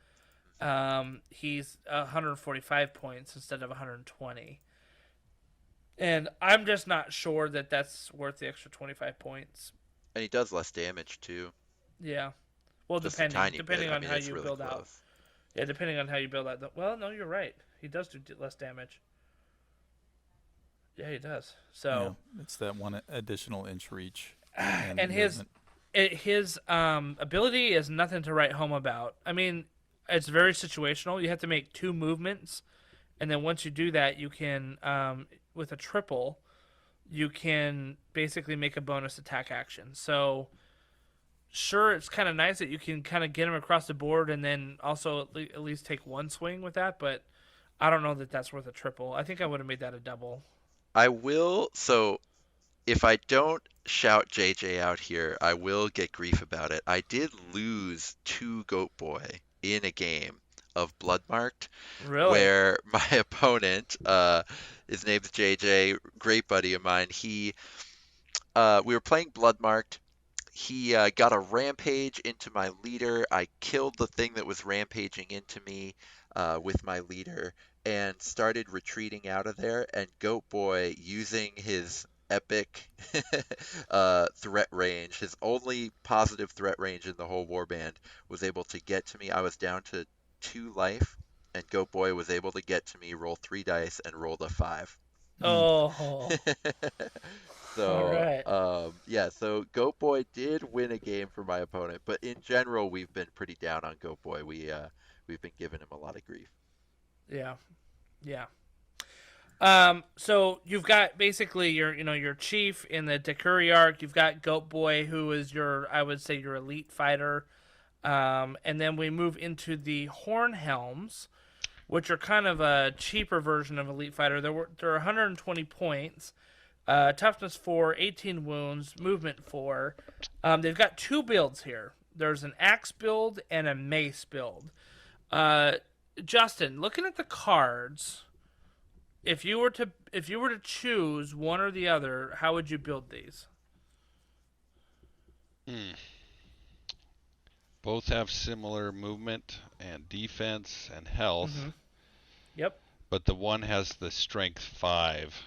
he's 145 points instead of 120. And I'm just not sure that that's worth the extra 25 points. And he does less damage too. Yeah. Well, Just a tiny bit. depending I on mean, how it's you really build out. close. Yeah, depending on how you build out. Well, no, you're right. He does do less damage. Yeah, he does. So it's that one additional inch reach. and his ability is nothing to write home about. I mean, it's very situational. You have to make 2 movements, and then once you do that, you can with a triple, you can basically make a bonus attack action. So sure, it's kind of nice that you can kind of get him across the board and then also at least take 1 swing with that, but I don't know that that's worth a triple. I think I would have made that a double. I will. So if I don't shout JJ out here, I will get grief about it. I did lose 2 Goat Boy in a game of Bloodmarked, Really? where my opponent, his name's JJ, great buddy of mine. We were playing Bloodmarked. He got a rampage into my leader. I killed the thing that was rampaging into me with my leader and started retreating out of there. And Goat Boy, using his epic threat range, his only positive threat range in the whole warband, was able to get to me. I was down to 2 life, and Goat Boy was able to get to me, roll 3 dice, and rolled a 5. Oh. So, All right. yeah, so Goat Boy did win a game for my opponent, but in general, we've been pretty down on Goat Boy. We've been giving him a lot of grief. Yeah. Yeah. So you've got basically your chief in the Dakuri arc. You've got Goat Boy, who is I would say your elite fighter. And then we move into the Horn Helms, which are kind of a cheaper version of elite fighter. They're 120 points. Toughness 4, 18 wounds, movement 4. They've got 2 builds here. There's an axe build and a mace build. Justin, looking at the cards, if you were to choose one or the other, how would you build these? Both have similar movement and defense and health. Mm-hmm. Yep. But the one has the strength 5.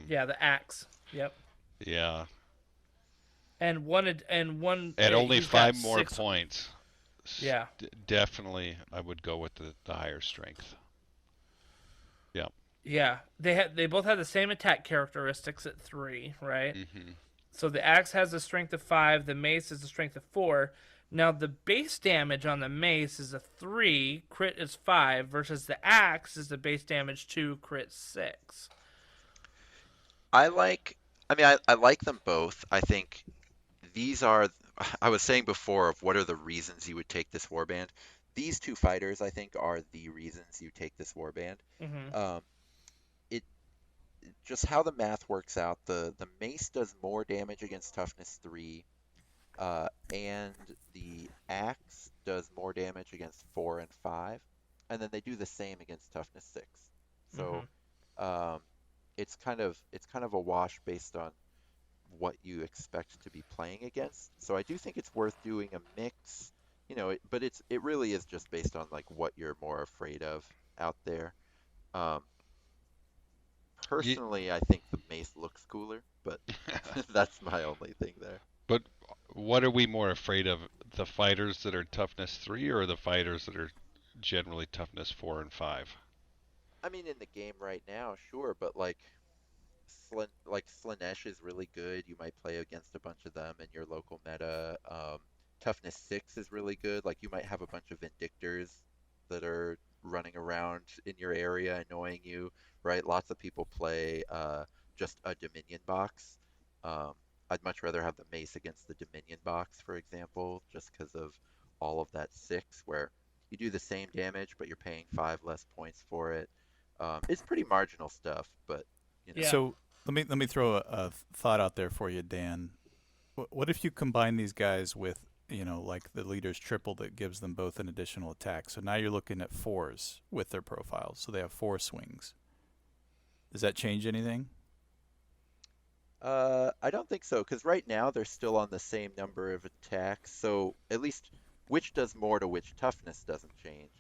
Yeah, the axe. Yep. Yeah. And one. At only he's 5 got more 6. points. Yeah. Definitely, I would go with the higher strength. Yeah. Yeah. They both have the same attack characteristics at 3, right? Mm-hmm. So the axe has a strength of 5. The mace is a strength of 4. Now the base damage on the mace is a 3. Crit is 5 versus the axe is the base damage 2. Crit 6. I like them both. I think these are, I was saying before, of what are the reasons you would take this warband. These 2 fighters, I think, are the reasons you take this warband. Mm-hmm. It just how the math works out. The mace does more damage against toughness 3, and the axe does more damage against 4 and 5, and then they do the same against toughness 6. So, it's kind of a wash based on what you expect to be playing against. So I do think it's worth doing a mix, but it really is just based on like what you're more afraid of out there. Personally, I think the mace looks cooler, but that's my only thing there. But what are we more afraid of? The fighters that are toughness 3 or the fighters that are generally toughness 4 and 5? I mean, in the game right now, sure, but like Slanesh is really good. You might play against a bunch of them in your local meta. Toughness 6 is really good. Like you might have a bunch of Vindictors that are running around in your area annoying you, right? Lots of people play just a Dominion box. I'd much rather have the mace against the Dominion box, for example, just because of all of that 6, where you do the same damage, but you're paying 5 less points for it. It's pretty marginal stuff, but Yeah. So let me throw a thought out there for you, Dan. What if you combine these guys with, like the leader's triple that gives them both an additional attack? So now you're looking at 4s with their profiles. So they have 4 swings. Does that change anything? I don't think so, because right now they're still on the same number of attacks, so at least which does more to which toughness doesn't change.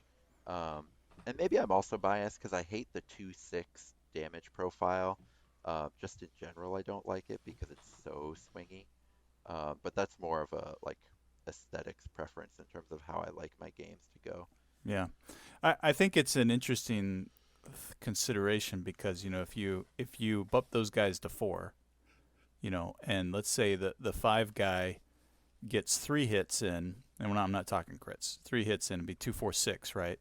Um, and maybe I'm also biased because I hate the 2/6 damage profile. Just in general, I don't like it because it's so swingy. But that's more of a like aesthetics preference in terms of how I like my games to go. Yeah, I think it's an interesting consideration because if you bump those guys to 4, and let's say the 5 guy gets 3 hits in, and I'm not talking crits, 3 hits in, it'd be 2, 4, 6, right?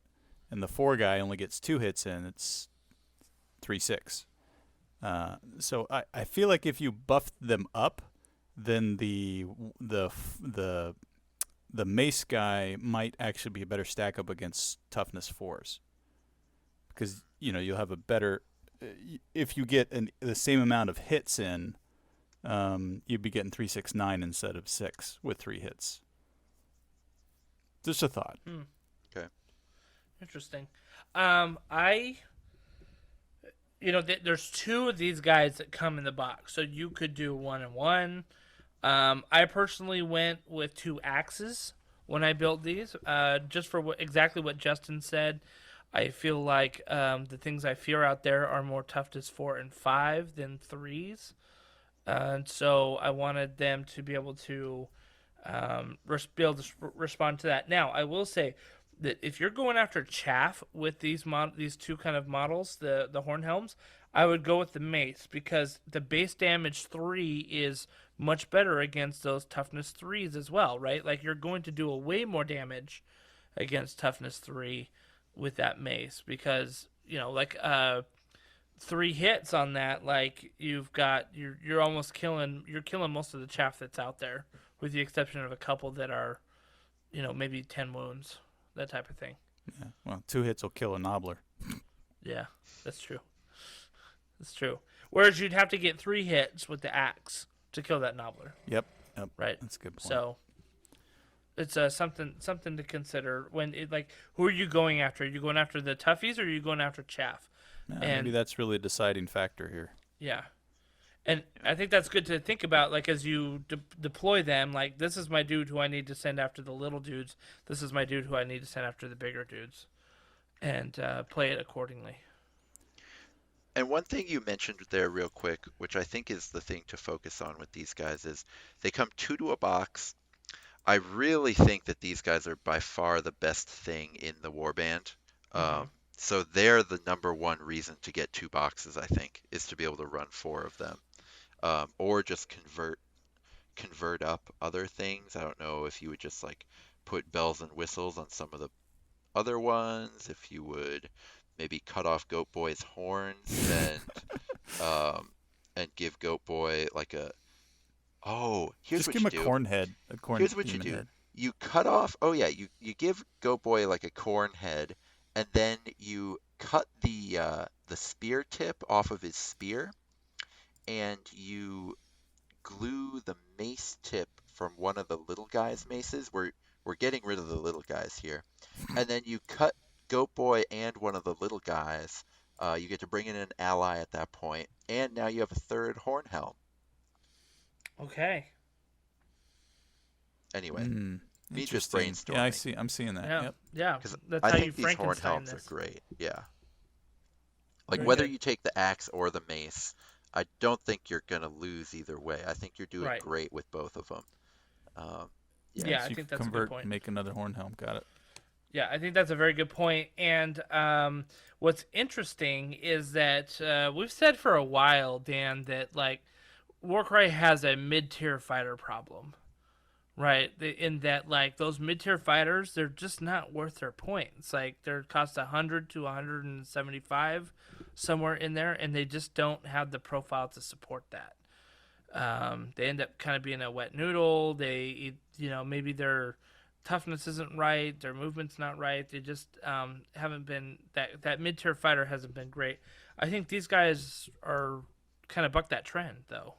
And the 4 guy only gets 2 hits in, it's 3, 6. So I feel like if you buff them up, then the mace guy might actually be a better stack up against toughness 4s because you'll have a better if you get the same amount of hits in, you'd be getting 3, 6, 9 instead of 6 with 3 hits. Just a thought. Okay. Interesting. There's 2 of these guys that come in the box, so you could do 1 and 1. I personally went with 2 axes when I built these, just for exactly what Justin said. I feel like the things I fear out there are more toughness 4 and 5 than 3s. And so I wanted them to be able to respond to that. Now, I will say that if you're going after chaff with these 2 kind of models, the horn helms, I would go with the mace because the base damage 3 is much better against those toughness 3s as well, right? Like you're going to do a way more damage against toughness 3 with that mace because 3 hits on that, like you're almost killing most of the chaff that's out there, with the exception of a couple that are, maybe 10 wounds, that type of thing. Yeah. Well, 2 hits will kill a nobbler. Yeah, that's true. That's true. Whereas you'd have to get 3 hits with the axe to kill that nobbler. Yep. Right. That's a good point. So it's something to consider when who are you going after? Are you going after the toughies or are you going after chaff? Yeah, maybe that's really a deciding factor here. Yeah. And I think that's good to think about, like, as you deploy them, like, this is my dude who I need to send after the little dudes. This is my dude who I need to send after the bigger dudes. And play it accordingly. And one thing you mentioned there real quick, which I think is the thing to focus on with these guys, is they come 2 to a box. I really think that these guys are by far the best thing in the warband. So they're the number 1 reason to get 2 boxes, I think, is to be able to run 4 of them. Or just convert up other things. I don't know if you would just like put bells and whistles on some of the other ones, if you would maybe cut off Goat Boy's horns and give Goat Boy like here's just what give you him do. a corn head. Here's what you do. Head. You cut off. Oh yeah, you give Goat Boy like a corn head, and then you cut the spear tip off of his spear, and you glue the mace tip from one of the little guy's maces. We're getting rid of the little guys here, and then you cut Goat Boy and one of the little guys. You get to bring in an ally at that point, and now you have a 3rd horn helm. Okay. Anyway, me just Interesting. brainstorming. Yeah, I'm seeing that. Yeah. Yep. Yeah. Because That's I how think you these horn Frankenstein helms this. are great. Yeah. Like Very whether good. you take the axe or the mace, I don't think you're gonna lose either way. I think you're doing Right. great with both of them. Yeah, So I you think can that's a good convert point. and make another horn helm. Got it. Yeah, I think that's a very good point. And what's interesting is that we've said for a while, Dan, that like Warcry has a mid-tier fighter problem, right? In that like those mid-tier fighters, they're just not worth their points. Like they're cost 100 to 175, somewhere in there, and they just don't have the profile to support that. They end up kind of being a wet noodle. They, maybe their toughness isn't right, their movement's not right. They just haven't been that mid-tier fighter hasn't been great. I think these guys are kind of buck that trend though.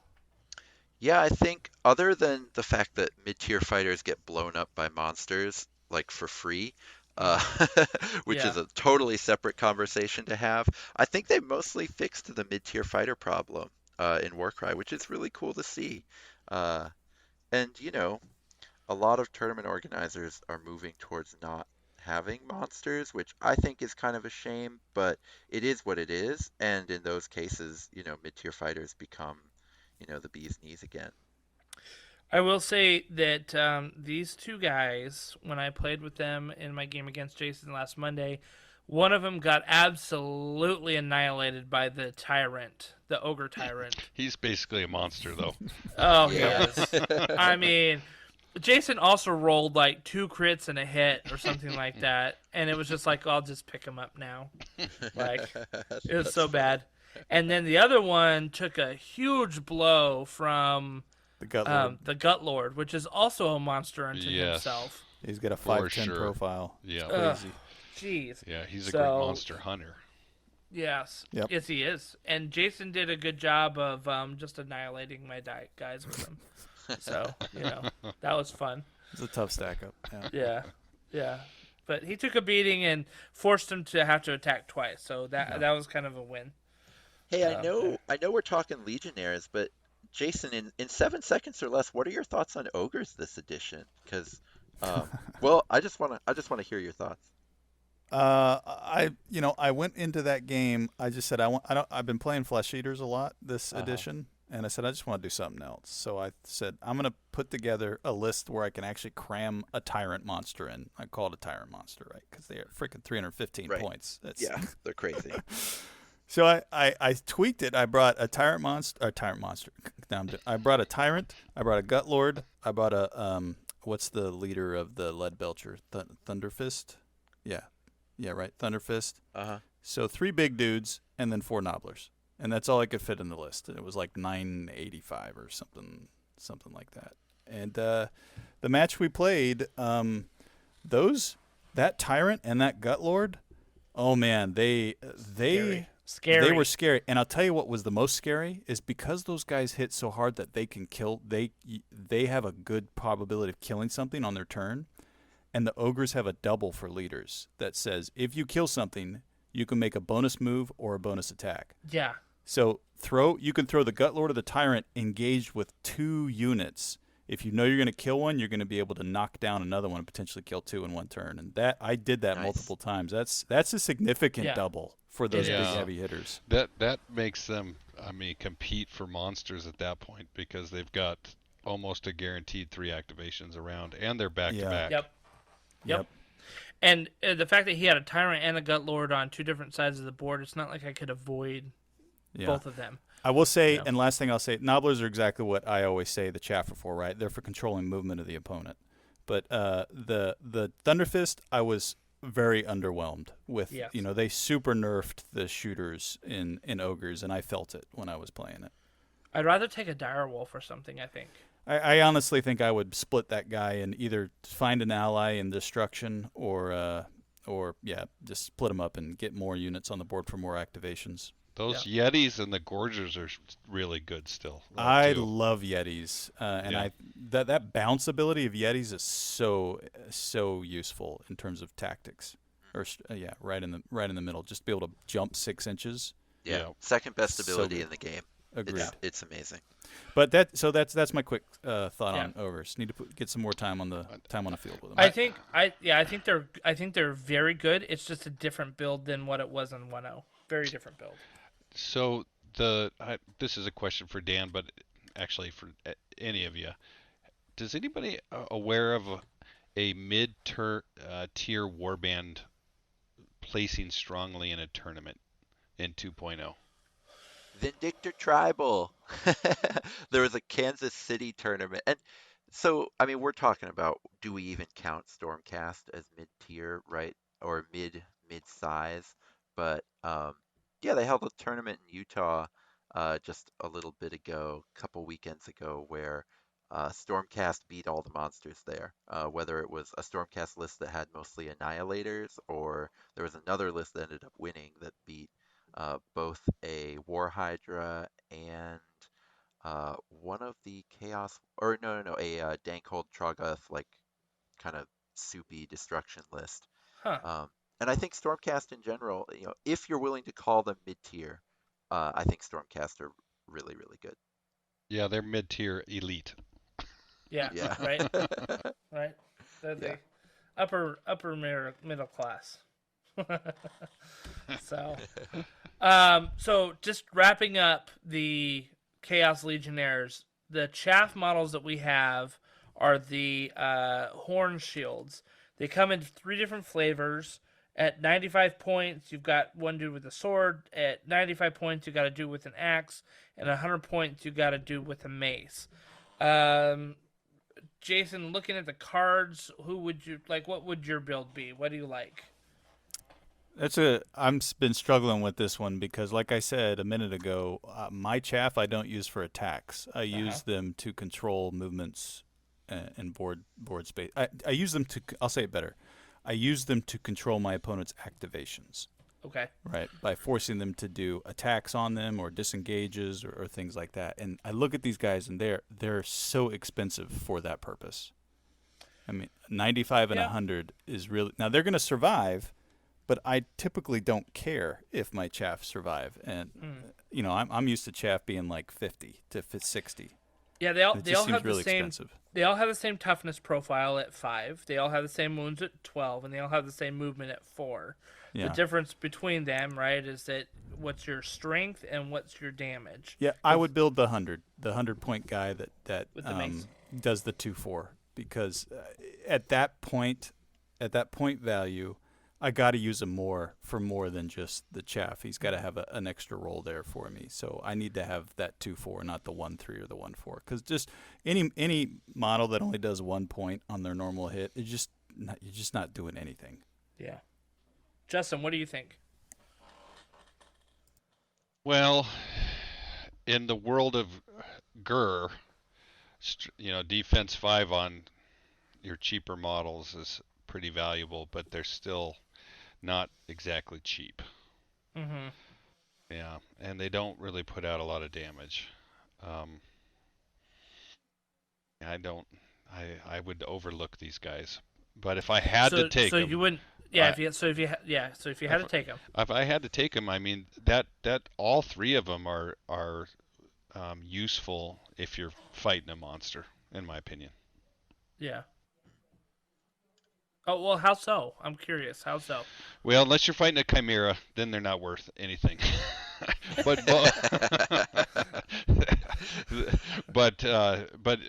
Yeah, I think other than the fact that mid-tier fighters get blown up by monsters like for free, uh, which is Yeah. a totally separate conversation to have, I think they mostly fixed the mid-tier fighter problem. in Warcry, which is really cool to see. Uh, and a lot of tournament organizers are moving towards not having monsters, which I think is kind of a shame, but it is what it is. And in those cases, mid-tier fighters become, the bee's knees again. I will say that these two guys, when I played with them in my game against Jason last Monday, one of them got absolutely annihilated by the tyrant, the ogre tyrant. He's basically a monster, though. Oh, Yeah. he is. I mean, Jason also rolled like 2 crits and a hit or something like that, and it was just like, I'll just pick him up now. Like, it was so bad. And then the other one took a huge blow from The Gut Lord. the Gut Lord, which is also a monster unto Yes. himself. He's got a For 5'10" sure. profile. Yeah. Ugh. Crazy. Jeez. Yeah, he's a So- great monster hunter. Yes. Yep. Yes, he is. And Jason did a good job of just annihilating my guys with him. So, that was fun. It's a tough stack up. Yeah. Yeah. Yeah. But he took a beating and forced him to have to attack twice. So that was kind of a win. Hey, Yeah. I know we're talking Legionnaires, but Jason, in 7 seconds or less, what are your thoughts on ogres this edition? Because, well, I just wanna hear your thoughts. I went into that game. I just said I've been playing Flesh Eaters a lot this edition, and I said I just want to do something else. So I said I'm gonna put together a list where I can actually cram a tyrant monster in. I call it a tyrant monster, right? Because they are freaking 315 Right. points. That's, Yeah, they're crazy. So I tweaked it. I brought a tyrant monster. I brought a tyrant. I brought a gut lord. I brought a what's the leader of the lead belcher? Thunderfist. Yeah, right. Thunderfist. Uh-huh. So 3 big dudes and then 4 nobblers, and that's all I could fit in the list. It was like 985 or something like that. And the match we played, that tyrant and that gut lord, oh man, they Scary. they were scary. And I'll tell you what was the most scary is because those guys hit so hard that they can kill. They have a good probability of killing something on their turn. And the ogres have a double for leaders that says if you kill something, you can make a bonus move or a bonus attack. Yeah. So you can throw the gut lord or the tyrant engaged with 2 units. If you know you're going to kill one, you're going to be able to knock down another one and potentially kill 2 in one turn. And I did that Nice. multiple times. That's a significant Yeah. double for those It big is. heavy hitters. That makes them, compete for monsters at that point because they've got almost a guaranteed 3 activations around, and they're back to back. Yep. And the fact that he had a tyrant and a gut lord on 2 different sides of the board, it's not like I could avoid Yeah. both of them. I will say, Yeah. and last thing I'll say, nobblers are exactly what I always say the chaff are for, right? They're for controlling movement of the opponent. But the Thunderfist, I was very underwhelmed with. Yes. They super nerfed the shooters in ogres, and I felt it when I was playing it. I'd rather take a direwolf or something, I think. I honestly think I would split that guy and either find an ally in destruction or just split them up and get more units on the board for more activations. Those Yetis and the Gorgers are really good still. though, I too. love Yetis, and Yeah. that bounce ability of Yetis is so useful in terms of tactics. Or right in the middle, just be able to jump 6 inches. Yeah. Yeah. Second best So ability good. in the game. Agreed. It's amazing. But that's my quick thought Yeah. on ogres. Need to get some more time on the field with them. I think they're very good. It's just a different build than what it was on 1.0. Very different build. So this is a question for Dan, but actually for any of you. Does anybody aware of a mid-tier warband placing strongly in a tournament in 2.0? Vindictor Tribal. There was a Kansas City tournament. And so, we're talking about, do we even count Stormcast as mid-tier, right? Or mid-size? But yeah, they held a tournament in Utah just a little bit ago, a couple weekends ago, where Stormcast beat all the monsters there. Whether it was a Stormcast list that had mostly Annihilators, or there was another list that ended up winning that beat both a War Hydra and one of the Chaos, or no, a Dankhold Troggoth, like kind of soupy destruction list. Huh. And I think Stormcast in general, if you're willing to call them mid-tier, I think Stormcast are really, really good. Yeah, they're mid-tier elite. Yeah, Yeah. right, right. They're Yeah. the upper middle class. So, so just wrapping up the Chaos Legionnaires, the chaff models that we have are the horn shields. They come in 3 different flavors. At 95 points, you've got one dude with a sword. At 95 points, you got a dude with an axe. And 100 points, you got a dude with a mace. Jason, looking at the cards, who would you like? What would your build be? What do you like? Been struggling with this one because, like I said a minute ago, my chaff I don't use for attacks. I use them to control movements and board space. I use them to. I'll say it better. I use them to control my opponent's activations. Okay. Right, by forcing them to do attacks on them or disengages or things like that. And I look at these guys, and they're so expensive for that purpose. I mean, 95 and 100 is really now they're going to survive. But I typically don't care if my chaff survive, and you know I'm used to chaff being like 50 to 60. Yeah, they all have really the same. expensive. They all have the same toughness profile at 5. They all have the same wounds at 12, and they all have the same movement at 4. Yeah. The difference between them, right, is that what's your strength and what's your damage. Yeah, I would build the 100 point guy that With the mace. does the 2-4 because at that point value. I got to use him more than just the chaff. He's got to have an extra roll there for me. So I need to have that 2-4, not the 1-3 or the 1-4. Because just any model that only does 1 point on their normal hit, you're just not doing anything. Yeah. Justin, what do you think? Well, in the world of GUR, defense 5 on your cheaper models is pretty valuable, but they're still not exactly cheap. Mm-hmm. Yeah, and they don't really put out a lot of damage. I would overlook these guys. But if I had to take them, you wouldn't. Yeah, if you had to take them. If I had to take them, I mean that all 3 of them are useful if you're fighting a monster, in my opinion. Yeah. Oh, well, how so? I'm curious. How so? Well, unless you're fighting a chimera, then they're not worth anything. but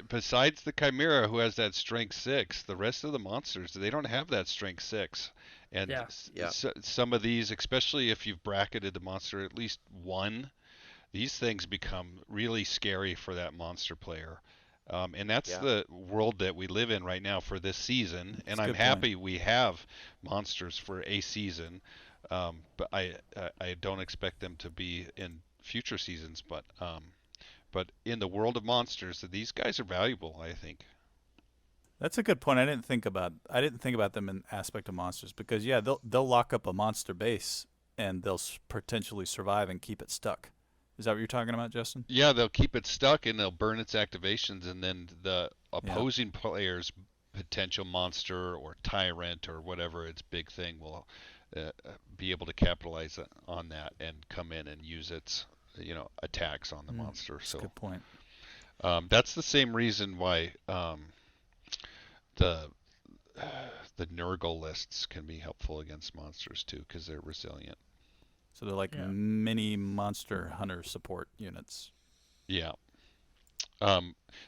besides the chimera, who has that strength 6, the rest of the monsters, they don't have that strength 6. And some of these, especially if you've bracketed the monster at least 1, these things become really scary for that monster player. And that's the world that we live in right now for this season. And I'm happy we have monsters for a season. But I don't expect them to be in future seasons. But in the world of monsters, these guys are valuable, I think. That's a good point. I didn't think about them in aspect of monsters because they'll lock up a monster base and they'll potentially survive and keep it stuck. Is that what you're talking about, Justin? Yeah, they'll keep it stuck and they'll burn its activations, and then the opposing player's potential monster or tyrant or whatever its big thing will be able to capitalize on that and come in and use its attacks on the monster. That's so a good point. That's the same reason why the Nurgle lists can be helpful against monsters too, because they're resilient. So they're like mini monster hunter support units. Yeah.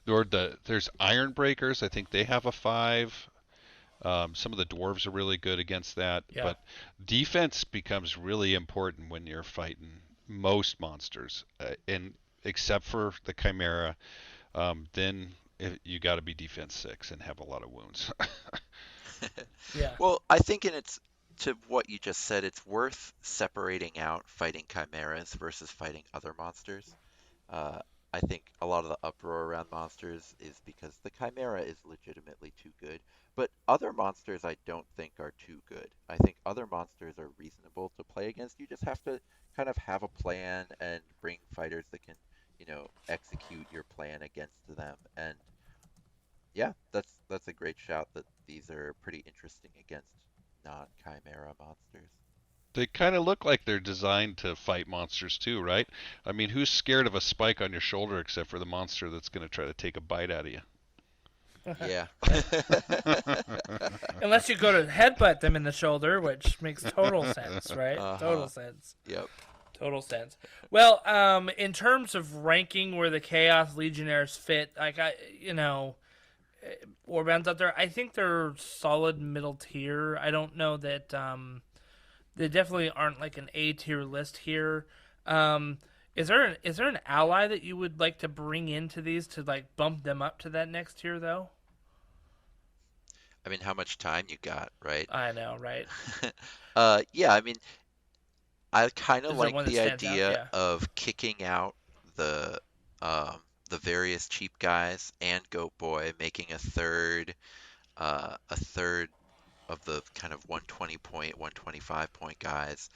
There's Iron Breakers. I think they have a 5. Some of the dwarves are really good against that. Yeah. But defense becomes really important when you're fighting most monsters, and except for the Chimera, then you got to be defense 6 and have a lot of wounds. Yeah. Well, I think to what you just said, it's worth separating out fighting chimeras versus fighting other monsters. I think a lot of the uproar around monsters is because the chimera is legitimately too good, but other monsters I don't think are too good. I think other monsters are reasonable to play against. You just have to kind of have a plan and bring fighters that can, execute your plan against them. And yeah, that's a great shout that these are pretty interesting against non-chimera monsters. They kind of look like they're designed to fight monsters too, right? I mean, who's scared of a spike on your shoulder except for the monster that's going to try to take a bite out of you? Yeah. Right. Unless you go to headbutt them in the shoulder, which makes total sense, right? Uh-huh. Total sense. Yep. Total sense. Well, in terms of ranking where the Chaos Legionnaires fit, like warbands out there, I think they're solid middle tier. I don't know that they definitely aren't like an A tier list here. Is there an ally that you would like to bring into these to like bump them up to that next tier though? I mean, how much time you got, right? I know, right? Yeah, I mean, I kind of Is there like one that the stands out? idea Yeah. of kicking out the the various cheap guys and Goat Boy, making a third of the kind of 120 point, 125 point guys.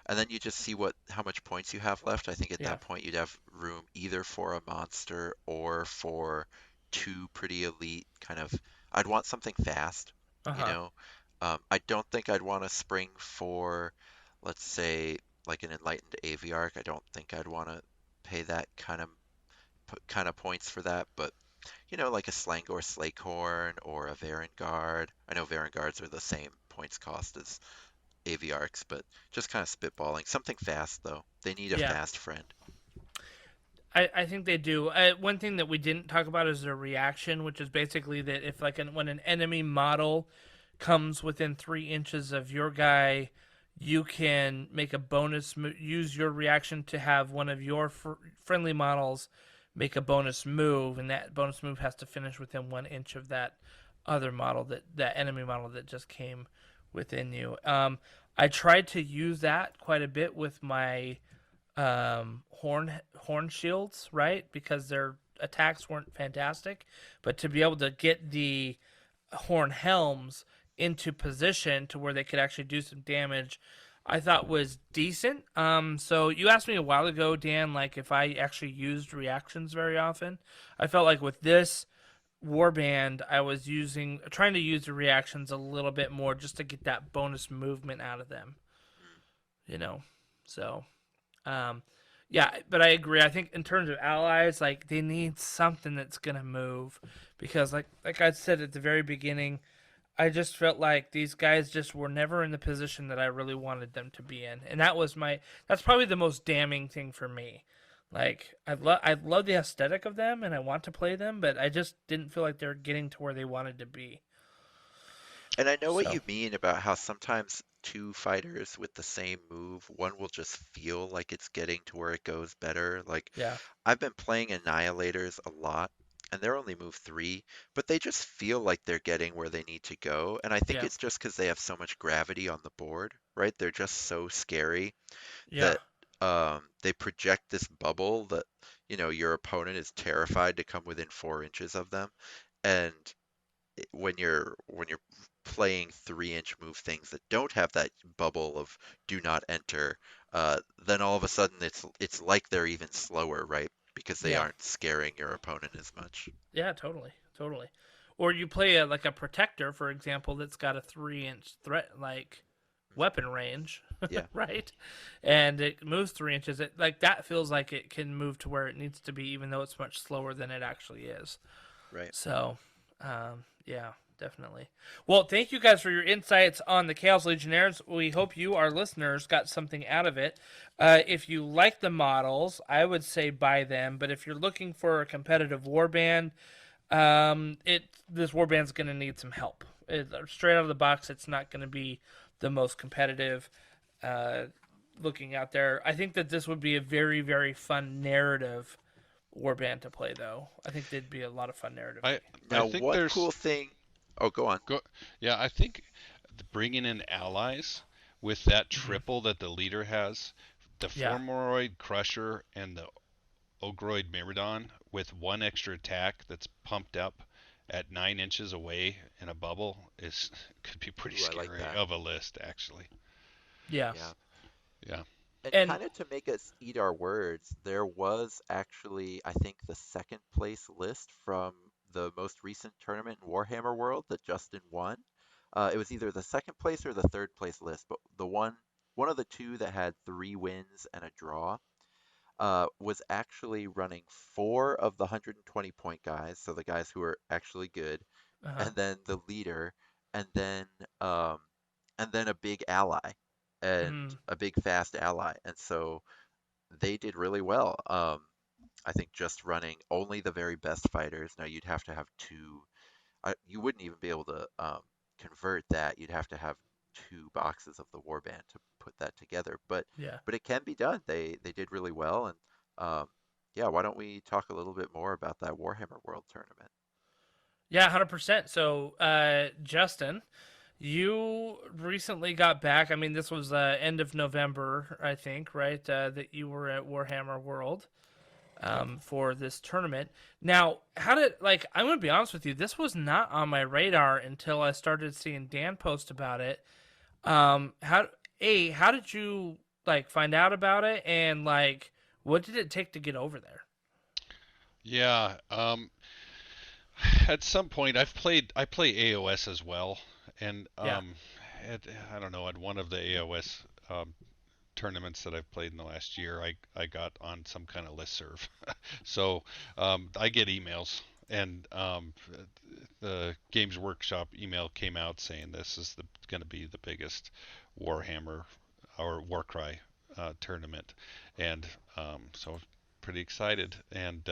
And then you just see how much points you have left. I think at Yeah. that point you'd have room either for a monster or for two pretty elite kind of. I'd want something fast, Uh you huh. know. I don't think I'd want to spring for, let's say, like an enlightened aviarch. I don't think I'd want to pay that kind of points for that, but like a Slangor Slakehorn or a Varengard. I know Varengards are the same points cost as Aviarchs, but just kind of spitballing. Something fast, though. They need a Yeah. fast friend. I think they do. One thing that we didn't talk about is their reaction, which is basically that if when an enemy model comes within 3 inches of your guy, you can make a use your reaction to have one of your friendly models make a bonus move, and that bonus move has to finish within 1 inch of that other model that enemy model that just came within you. I tried to use that quite a bit with my horn shields, right? Because their attacks weren't fantastic, but to be able to get the horn helms into position to where they could actually do some damage, I thought was decent. So you asked me a while ago, Dan, like if I actually used reactions very often. I felt like with this warband, I was trying to use the reactions a little bit more just to get that bonus movement out of them. You know, so yeah, but I agree. I think in terms of allies, like they need something that's gonna move, because like I said at the very beginning, I just felt like these guys just were never in the position that I really wanted them to be in, and that's probably the most damning thing for me. Like I love the aesthetic of them, and I want to play them, but I just didn't feel like they were getting to where they wanted to be. And I know what So you mean about how sometimes two fighters with the same move, one will just feel like it's getting to where it goes better. Like, yeah, I've been playing Annihilators a lot, and they're only move three, but they just feel like they're getting where they need to go. And I think yeah, it's just because they have so much gravity on the board, right? They're just so scary yeah, that they project this bubble that, your opponent is terrified to come within 4 inches of them. And when you're playing 3 inch move things that don't have that bubble of do not enter, then all of a sudden it's like they're even slower, right? Because they yeah. aren't scaring your opponent as much. Yeah, totally, totally. Or you play like a protector, for example, that's got a 3 inch threat like weapon range, Yeah, right? And it moves 3 inches. Like that feels like it can move to where it needs to be, even though it's much slower than it actually is. right. So, yeah, definitely. Well, thank you guys for your insights on the Chaos Legionnaires. We hope you, our listeners, got something out of it. If you like the models, I would say buy them. But if you're looking for a competitive warband, this warband's going to need some help. Straight out of the box, it's not going to be the most competitive. Looking out there, I think that this would be a very, very fun narrative warband to play, though. I think they'd be a lot of fun narrative. I I Now, think one there's cool thing. Oh, go on. go yeah, I think bringing in allies with that Mm-hmm. triple that the leader has, the Yeah, Formoroid Crusher and the Ogroid Myrmidon with one extra attack that's pumped up at 9 inches away in a bubble is could be pretty Ooh, I like scary that. of a list actually. yeah, Yeah. Yeah. And and kind of to make us eat our words, there was actually, I think, the second place list from the most recent tournament in Warhammer World that Justin won. It was either the second place or the third place list, but the one one of the two that had 3 wins and a draw, was actually running 4 of the 120 point guys, so the guys who are actually good, Uh-huh. and then the leader, and then um, and then a big ally, and Mm. a big fast ally, and so they did really well. I think just running only the very best fighters. Now you'd have to have two. You wouldn't even be able to convert that. You'd have to have 2 boxes of the warband to put that together. But Yeah. it can be done. They did really well, and um, yeah. Why don't we talk a little bit more about that Warhammer World Tournament? Yeah, 100%. So, Justin, you recently got back. I mean, this was end of November, I think, right? That you were at Warhammer World for this tournament. Now, how did, like, I'm going to be honest with you, this was not on my radar until I started seeing Dan post about it. How did you, like, find out about it? And, like, what did it take to get over there? Yeah. At some point, I play AOS as well, and Yeah. I don't know, at one of the AOS tournaments that I've played in the last year, I got on some kind of listserv. So I get emails, and the Games Workshop email came out saying this is going to be the biggest Warhammer or Warcry tournament, and so pretty excited. And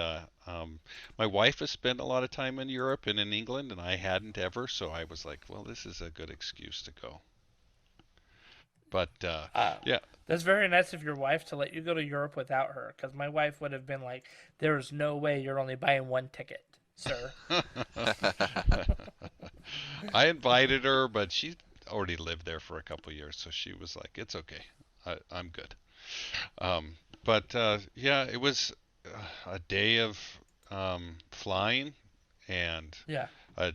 my wife has spent a lot of time in Europe and in England, and I hadn't ever, so I was like, well, this is a good excuse to go. But Uh, yeah. that's very nice of your wife to let you go to Europe without her, because my wife would have been like, "There is no way you're only buying one ticket, sir." I invited her, but she already lived there for a couple years, so she was like, "It's okay, I'm good." But yeah, it was a day of flying, and Yeah. uh,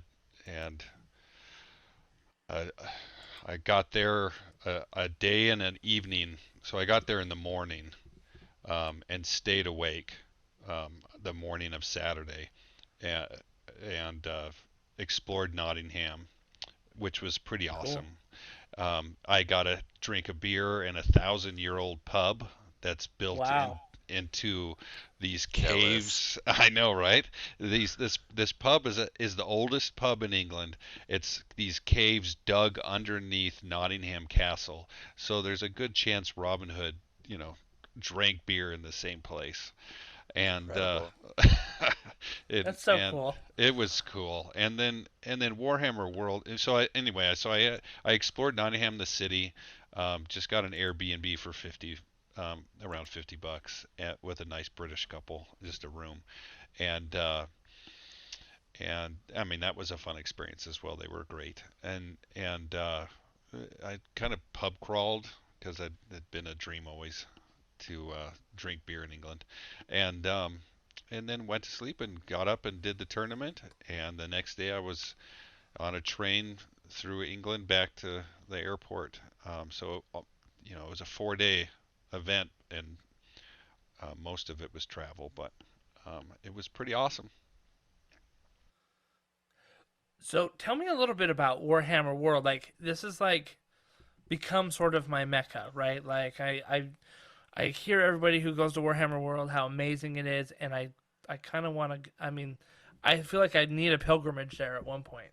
and uh, I got there a day and an evening. So I got there in the morning and stayed awake the morning of Saturday, and, and explored Nottingham, which was pretty Cool. awesome. I got to drink a beer in a 1,000-year-old pub that's built Wow. into these Jealous. caves. I know, right? This pub is the oldest pub in England. It's these caves dug underneath Nottingham Castle. So there's a good chance Robin Hood, drank beer in the same place. And Incredible. That's so and cool. it was cool. And then Warhammer World. So I explored Nottingham, the city. Just got an Airbnb for around $50 with a nice British couple, just a room, and I mean that was a fun experience as well. They were great, and I kind of pub crawled because it'd been a dream always to drink beer in England, and um, and then went to sleep and got up and did the tournament. And the next day I was on a train through England back to the airport. So it was a 4-day event, and most of it was travel, but it was pretty awesome. So tell me a little bit about Warhammer World. Like, this is like become sort of my mecca, right? Like, I hear everybody who goes to Warhammer World how amazing it is, and I kind of want to. I mean, I feel like I need a pilgrimage there at one point.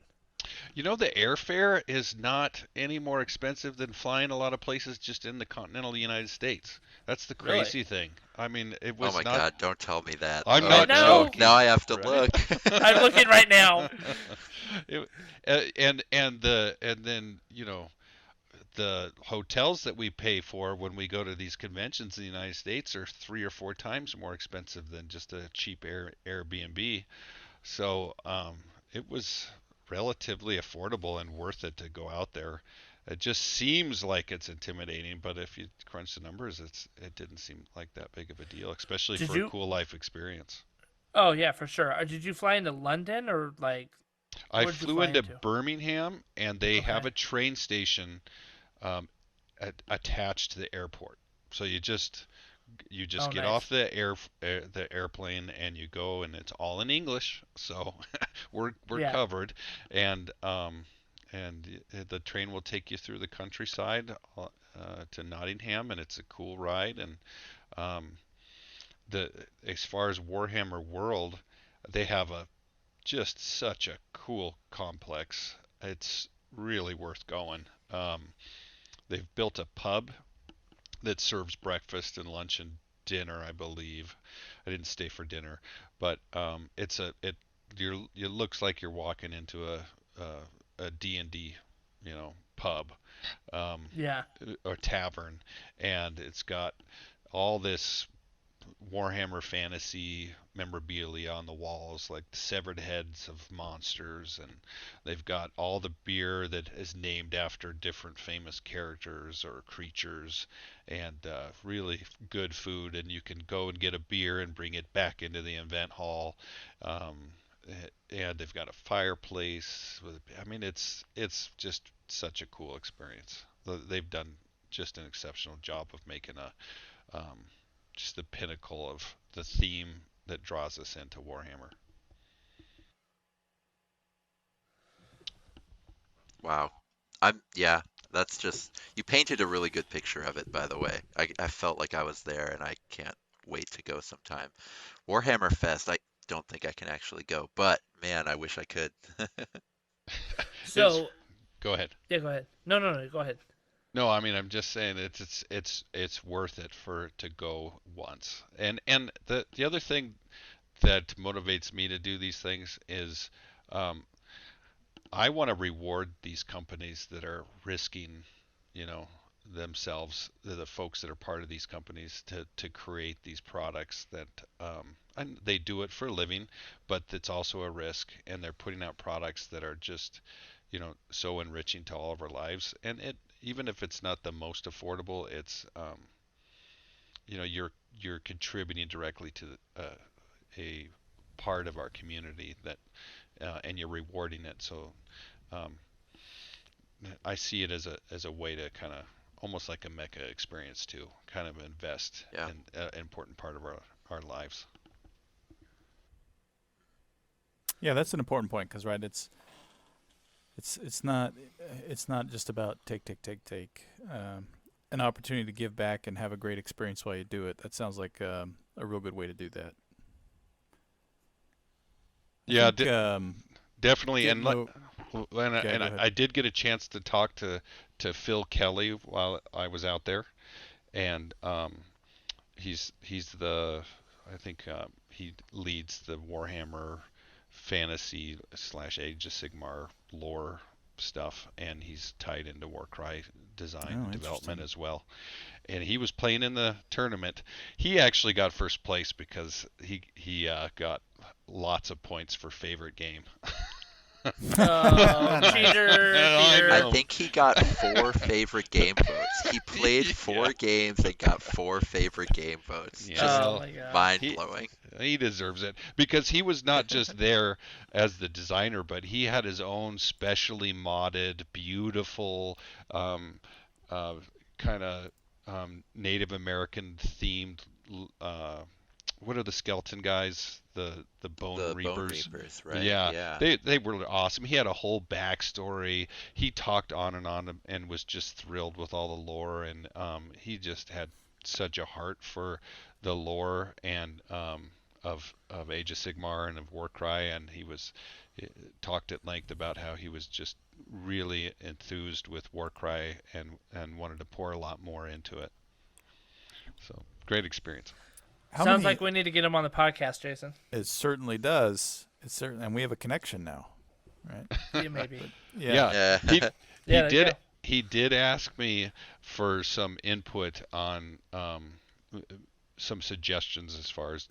The airfare is not any more expensive than flying a lot of places just in the continental United States. That's the Really? crazy thing. I mean, it Oh was my not. God, don't tell me that. I'm Oh I not no, know. joking, now I have to right? look. I'm looking right now. And then the hotels that we pay for when we go to these conventions in the United States are 3 or 4 times more expensive than just a cheap Airbnb. So it was relatively affordable and worth it to go out there. It just seems like it's intimidating, but if you crunch the numbers, it didn't seem like that big of a deal, especially Did for a you? cool life experience. Oh yeah, for sure. Did you fly into London or like I where did you flew fly into into? Birmingham, and they have Okay. a train station um, attached to the airport. So you just Oh, get nice. off the airplane and you go, and it's all in English, so we're Yeah. covered. And the train will take you through the countryside to Nottingham, and it's a cool ride. And um, the as far as Warhammer World, they have just such a cool complex. It's really worth going. They've built a pub that serves breakfast and lunch and dinner, I believe. I didn't stay for dinner, but it looks like you're walking into a D&D, pub, um, Yeah. or tavern, and it's got all this Warhammer Fantasy memorabilia on the walls, like severed heads of monsters, and they've got all the beer that is named after different famous characters or creatures, and really good food. And you can go and get a beer and bring it back into the event hall. Um, and they've got a fireplace. I mean, it's just such a cool experience. They've done just an exceptional job of making just the pinnacle of the theme that draws us into Warhammer. Wow. Yeah, that's just, you painted a really good picture of it, by the way. I felt like I was there and I can't wait to go sometime. Warhammer Fest, I don't think I can actually go, but man, I wish I could. So, Go ahead. yeah, go ahead. No, go ahead. No, I mean, I'm just saying it's worth it to go once. And the other thing that motivates me to do these things is, um, I want to reward these companies that are risking, themselves, the folks that are part of these companies to create these products that, and they do it for a living, but it's also a risk, and they're putting out products that are just, so enriching to all of our lives. And even if it's not the most affordable, it's, you're contributing directly to a part of our community that, and you're rewarding it. So um, I see it as a way to kind of almost like a mecca experience to kind of invest Yeah. in an important part of our lives. Yeah, that's an important point because right, it's not just about take. An opportunity to give back and have a great experience while you do it. That sounds like a real good way to do that. Yeah, think, definitely. getting And go ahead. I did get a chance to talk to Phil Kelly while I was out there, and he's I think he leads the Warhammer fantasy / Age of Sigmar lore stuff, and he's tied into Warcry design and development as well. And he was playing in the tournament. He actually got first place because he got lots of points for favorite game. Oh, cheater. I think he got 4 favorite game votes. He played 4 games and got 4 favorite game votes. Yeah. Just Oh my god. mind blowing. He deserves it because he was not just there as the designer, but he had his own specially modded, beautiful, kind of Native American themed. What are the skeleton guys? The Bone The Reapers. Bone Reapers, right? Yeah, Yeah. they were awesome. He had a whole backstory. He talked on and was just thrilled with all the lore, and he just had such a heart for the lore and of Age of Sigmar and of Warcry, and he talked at length about how he was just really enthused with Warcry and wanted to pour a lot more into it. So great experience. Sounds like we need to get him on the podcast, Jason. It certainly does. And we have a connection now, right? Yeah, maybe. Yeah. He Yeah, there you go. he did ask me for some input on some suggestions as far as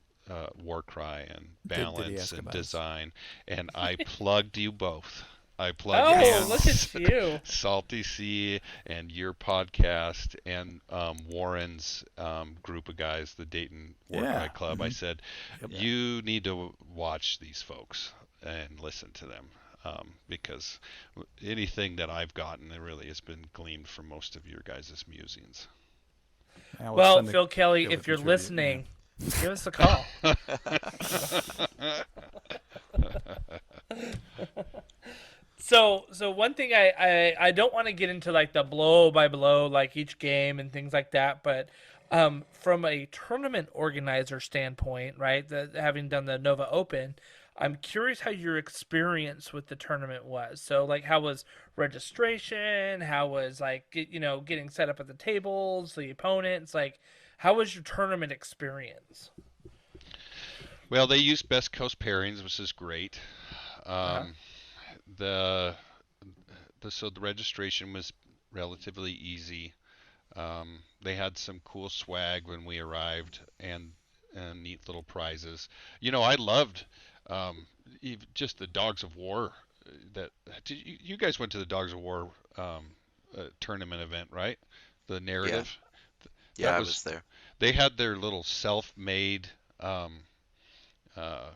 Warcry and Did he balance ask and about us? design, and I plugged you both. I plugged Oh, Hans, look at you. Salty Sea, and your podcast, and Warren's group of guys, the Dayton Warcry Yeah. Club. I said, Yep. you need to watch these folks and listen to them, because anything that I've gotten, it really has been gleaned from most of your guys' musings. Now it's Well, time to Phil Kelly, go if you're contribute, listening, give us a call. So one thing I don't want to get into like the blow by blow, like each game and things like that, but from a tournament organizer standpoint, right, having done the Nova Open, I'm curious how your experience with the tournament was. So like, how was registration? How was like getting set up at the tables, the opponents? Like, how was your tournament experience? Well, they used Best Coast pairings, which is great. Uh-huh. Um, the so the registration was relatively easy. They had some cool swag when we arrived and neat little prizes. I loved just the Dogs of War. That you guys went to the Dogs of War tournament event, right? The Yeah, narrative. yeah, That I was was there. they had their little self-made uh,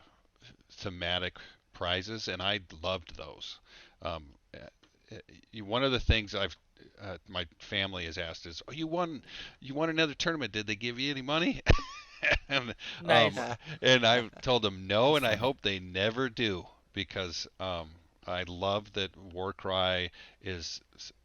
thematic prizes, and I loved those. Um, One of the things my family has asked is, "Oh, you won another tournament? Did they give you any money?" and um, Nice. and I told them no, That's and I funny. hope they never do because I love that Warcry is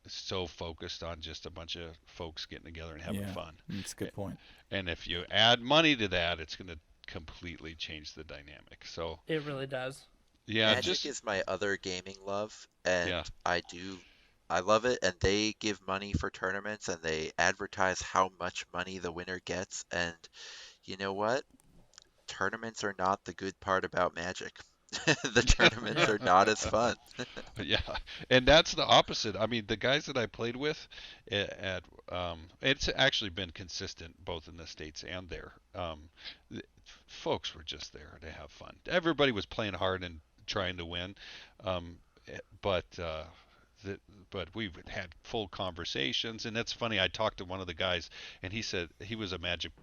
so focused on just a bunch of folks getting together and having Yeah, fun. that's a good point. And if you add money to that, it's going to completely change the dynamic. So It really does. yeah, Magic just is my other gaming love, and yeah. I love it. And they give money for tournaments, and they advertise how much money the winner gets. And you know what? Tournaments are not the good part about Magic. The tournaments Yeah. are not as fun. Yeah, and that's the opposite. I mean, the guys that I played with it's actually been consistent both in the States and there. The, Folks were just there to have fun. Everybody was playing hard and trying to win, um, eh, but the, but we had full conversations, and that's funny. I talked to one of the guys, and he said he was a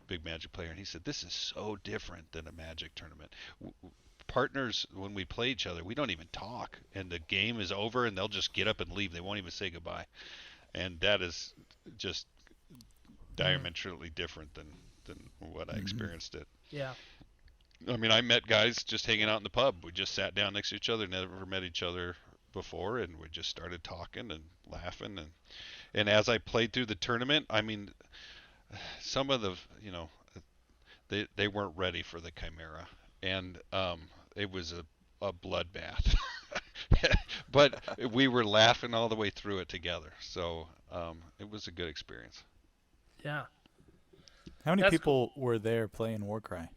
big Magic player, and he said this is so different than a Magic tournament. Partners, when we play each other, we don't even talk, and the game is over, and they'll just get up and leave. They won't even say goodbye, and that is just Mm, diametrically different than what I Hmm. experienced it. yeah. I mean, I met guys just hanging out in the pub. We just sat down next to each other, never met each other before, and we just started talking and laughing. And as I played through the tournament, I mean, some of the they weren't ready for the Chimera, and it was a bloodbath. But we were laughing all the way through it together, so it was a good experience. Yeah. How many That's cool. people were there playing Warcry?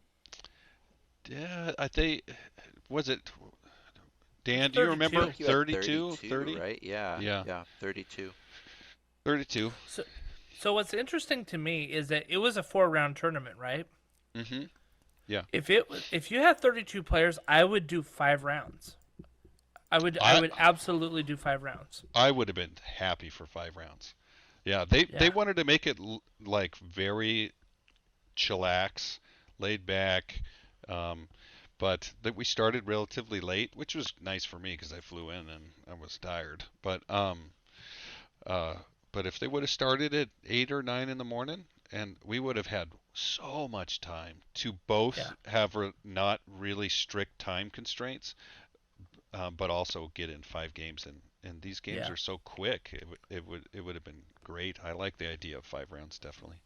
Yeah, I think was it It's Dan? Do you I remember 32. think you had 32, 32, 30? right? Yeah, Yeah, yeah, 32. 32. So, so what's interesting to me is that it was a 4 round tournament, right? Mhm. Yeah. If you had 32 players, I would do 5 rounds. I I would absolutely do 5 rounds. I would have been happy for 5 rounds. Yeah, they Yeah. wanted to make it like very chillax, laid back. Um, but that we started relatively late, which was nice for me because I flew in and I was tired. Uh, but if they would have started at 8 or 9 in the morning, and we would have had so much time to both Yeah. have not really strict time constraints, but also get in 5 games. And these games Yeah. are so quick. It would have been great. I like the idea of 5 rounds definitely.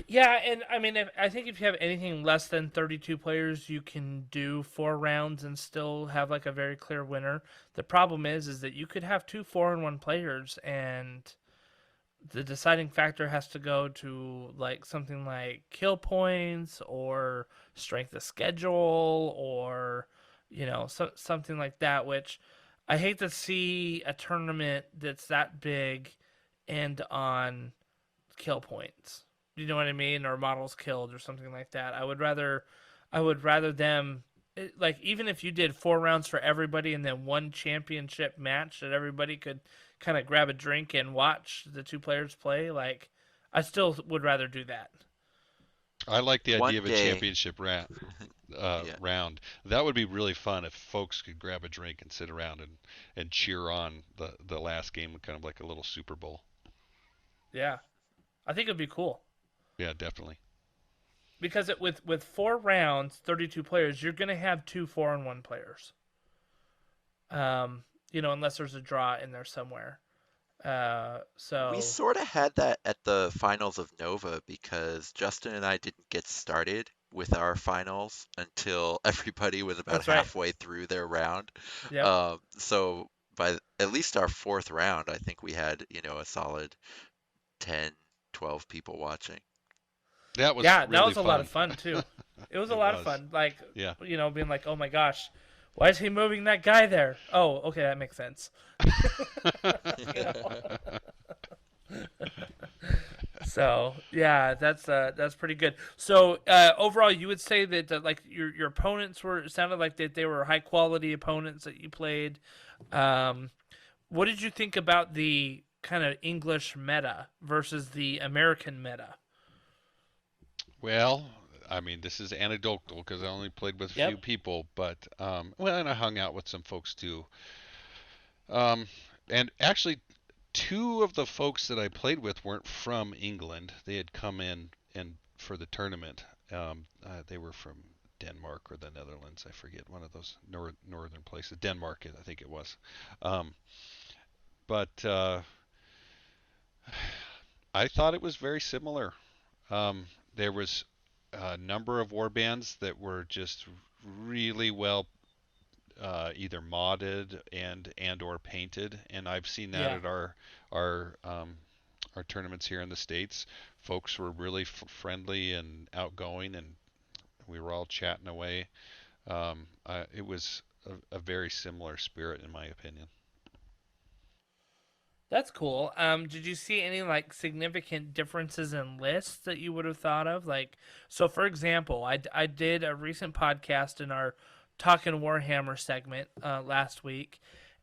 Yeah, and I mean, I think if you have anything less than 32 players, you can do 4 rounds and still have like a very clear winner. The problem is that you could have two 4-in-1 players, and the deciding factor has to go to like something like kill points or strength of schedule or something like that. Which I hate to see a tournament that's that big end on kill points. You know what I mean? Or models killed or something like that. I would rather them like, even if you did 4 rounds for everybody and then one championship match that everybody could kind of grab a drink and watch the two players play, like I still would rather do that. I like the idea One of a day, championship yeah, round. That would be really fun if folks could grab a drink and sit around and cheer on the last game, kind of like a little Super Bowl. Yeah. I think it'd be cool. Yeah, definitely. Because with 4 rounds, 32 players, you're going to have two 4-in-1 players. unless there's a draw in there somewhere. We So sort of had that at the finals of Nova because Justin and I didn't get started with our finals until everybody was about that's right. halfway through their round. Yep. So by at least our fourth round, I think we had, a solid 10, 12 people watching. That was Yeah, that really was a lot of fun. fun too. It was a It lot of was. fun. Like, Yeah. being like, "Oh my gosh, why is he moving that guy there?" Oh, okay, that makes sense. You know? So yeah, that's pretty good. So overall, you would say that like your opponents were it sounded like that they were high quality opponents that you played. Um, what did you think about the kind of English meta versus the American meta? Well, I mean, this is anecdotal because I only played with a few Yep. people, but well, and I hung out with some folks too. Um, and actually, two of the folks that I played with weren't from England. They had come in and for the tournament. They were from Denmark or the Netherlands. I forget one of those northern places. Denmark, I think it was. Um, but I thought it was very similar. There was a number of war bands that were just really well either modded and or painted, and I've seen that Yeah. at our tournaments here in the states. Folks were really friendly and outgoing, and we were all chatting away. It was a very similar spirit, in my opinion. That's cool. Did you see any like significant differences in lists that you would have thought of? Like, so for example, I did a recent podcast in our Talking Warhammer segment last week,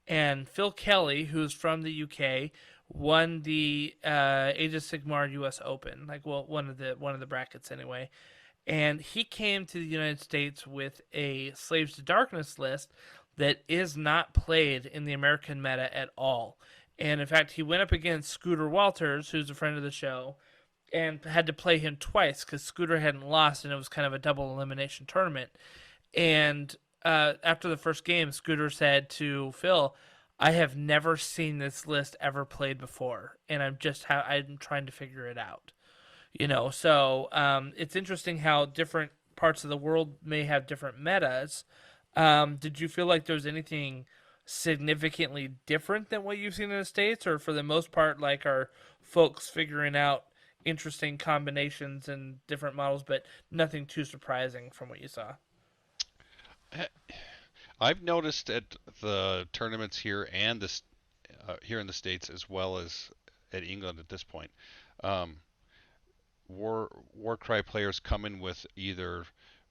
and Phil Kelly, who's from the UK, won the Age of Sigmar U.S. Open, like well one of the brackets anyway, and he came to the United States with a Slaves to Darkness list that is not played in the American meta at all. And in fact, he went up against Scooter Walters, who's a friend of the show, and had to play him twice because Scooter hadn't lost, and it was kind of a double elimination tournament. And after the first game, Scooter said to Phil, "I have never seen this list ever played before, and I'm trying to figure it out." So it's interesting how different parts of the world may have different metas. Did you feel like there was anything significantly different than what you've seen in the States, or for the most part, like are folks figuring out interesting combinations and different models, but nothing too surprising from what you saw? I've noticed at the tournaments here and here in the states as well as at England at this point. Um, Warcry players come in with either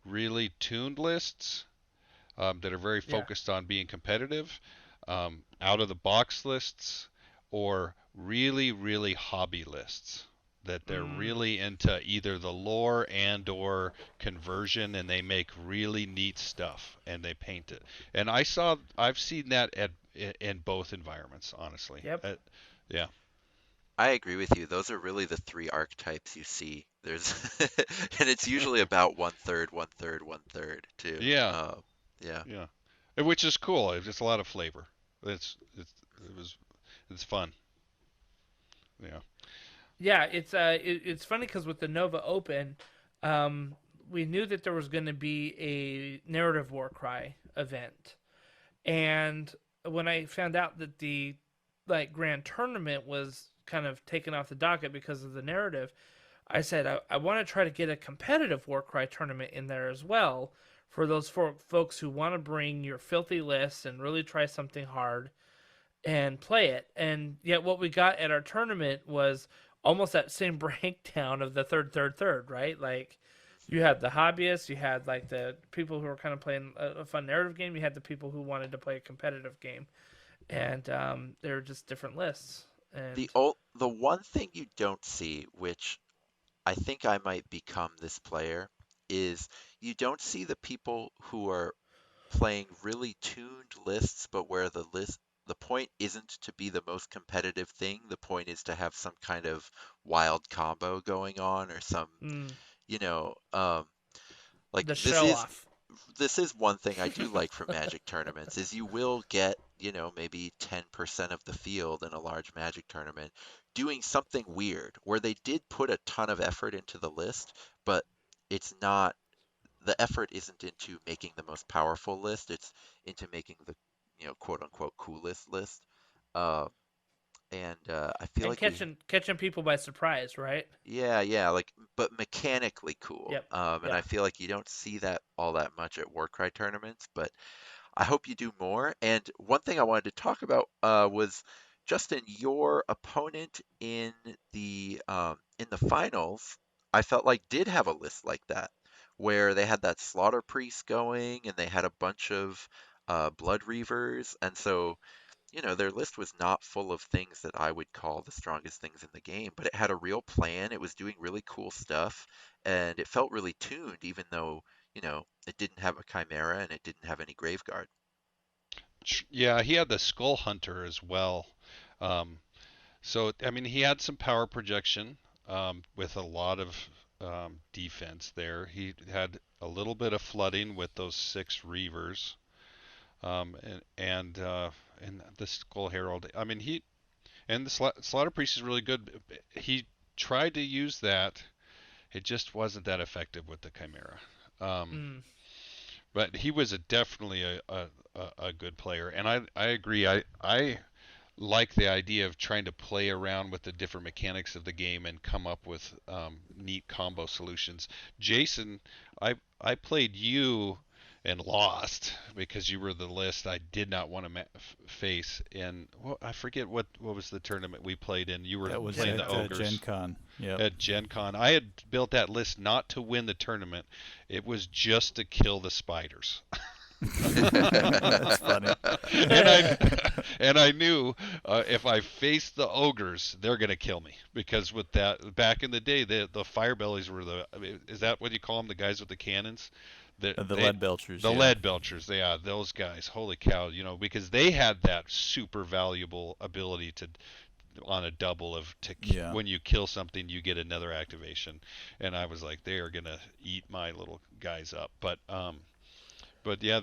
really tuned lists that are very Yeah. focused on being competitive, out of the box lists, or really, really hobby lists that they're Mm, really into either the lore and or conversion, and they make really neat stuff and they paint it. And I've seen that in both environments, honestly. yep. Yeah. I agree with you. Those are really the three archetypes you see. There's, and it's usually about one third, one third, one third too. Yeah. Yeah. Yeah. Which is cool. It's just a lot of flavor. It was it's fun. Yeah. Yeah, it's funny because with the Nova Open, um, we knew that there was going to be a narrative war cry event, and when I found out that the like grand tournament was kind of taken off the docket because of the narrative, I said I want to try to get a competitive war cry tournament in there as well for those folks who want to bring your filthy lists and really try something hard and play it. And yet, what we got at our tournament was almost that same breakdown of the third, right? Like, you had the hobbyists, you had like the people who were kind of playing a fun narrative game, you had the people who wanted to play a competitive game, and they were just different lists. And The one thing you don't see, which I think I might become this player, is you don't see the people who are playing really tuned lists, but where the point isn't to be the most competitive thing. The point is to have some kind of wild combo going on or some, mm, you know, um, like the this show is off. this is one thing I do like from Magic tournaments is you will get, maybe 10% of the field in a large Magic tournament doing something weird where they did put a ton of effort into the list, but it's not the effort isn't into making the most powerful list, it's into making the, quote unquote coolest list. Uh, and I feel And like we catching people by surprise, right? yeah, like, but mechanically cool. Yep. And I Yeah. feel like you don't see that all that much at Warcry tournaments, but I hope you do more. And one thing I wanted to talk about was Justin, your opponent in the finals. I felt like did have a list like that, where they had that Slaughter Priest going, and they had a bunch of Blood Reavers, and so their list was not full of things that I would call the strongest things in the game, but it had a real plan. It was doing really cool stuff, and it felt really tuned, even though, it didn't have a Chimera and it didn't have any Graveguard. Yeah, he had the Skull Hunter as well. Um, so I mean, he had some power projection with a lot of defense there. He had a little bit of flooding with those 6 Reavers, and the Skull Herald. I mean, the Slaughter Priest is really good. He tried to use that. It just wasn't that effective with the Chimera. Um, Mm. but he was definitely a good player, and I agree. I like the idea of trying to play around with the different mechanics of the game and come up with neat combo solutions. Jason, I played you and lost because you were the list I did not want to face. And well, I forget what was the tournament we played in. You were That was playing Gen the Con. ogres Gen Con. Yep. at Gen Con. I had built that list not to win the tournament. It was just to kill the spiders. That's funny. And I knew if I faced the ogres, they're gonna kill me because with that back in the day, the fire bellies were I mean, is that what you call them? The guys with the cannons, The lead belchers. the Yeah. lead belchers. Those guys. Holy cow! Because they had that super valuable ability to on a double Yeah. when you kill something, you get another activation, and I was like, they are gonna eat my little guys up, but yeah,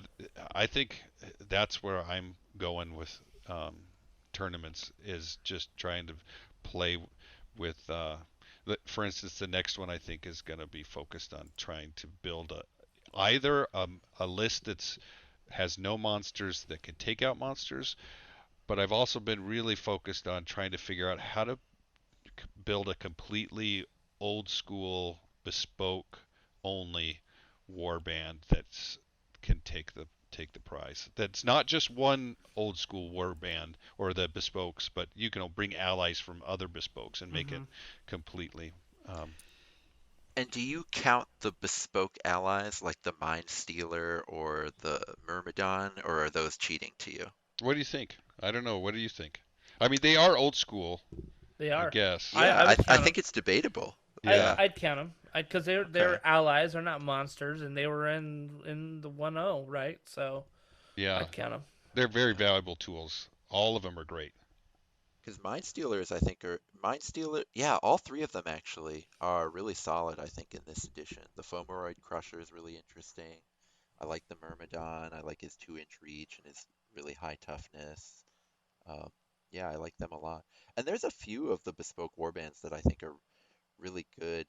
I think that's where I'm going with um, tournaments is just trying to play with. For instance, the next one I think is going to be focused on trying to build either a list that's has no monsters that can take out monsters, but I've also been really focused on trying to figure out how to build a completely old school, bespoke only warband that's can take the prize. That's not just one old school warband or the bespokes, but you can bring allies from other bespokes and make it Hmm. completely. Um, And do you count the bespoke allies like the Mind Stealer or the Myrmidon, or are those cheating to you? what do you think? I don't know. What do you think? I mean, they are old school, They I are. guess. Yeah, I would I count them. think it's debatable. Yeah. I'd count them because they're Okay. allies. They're not monsters, and they were in the 1-0, right? So Yeah. I'd count them. They're very valuable tools. All of them are great. Because Mind Stealers, I think, are Mind Stealer. Yeah, all three of them actually are really solid, I think, in this edition. The Fomoroid Crusher is really interesting. I like the Myrmidon. I like his 2-inch reach and his really high toughness. Um, yeah, I like them a lot. And there's a few of the bespoke warbands that I think are really good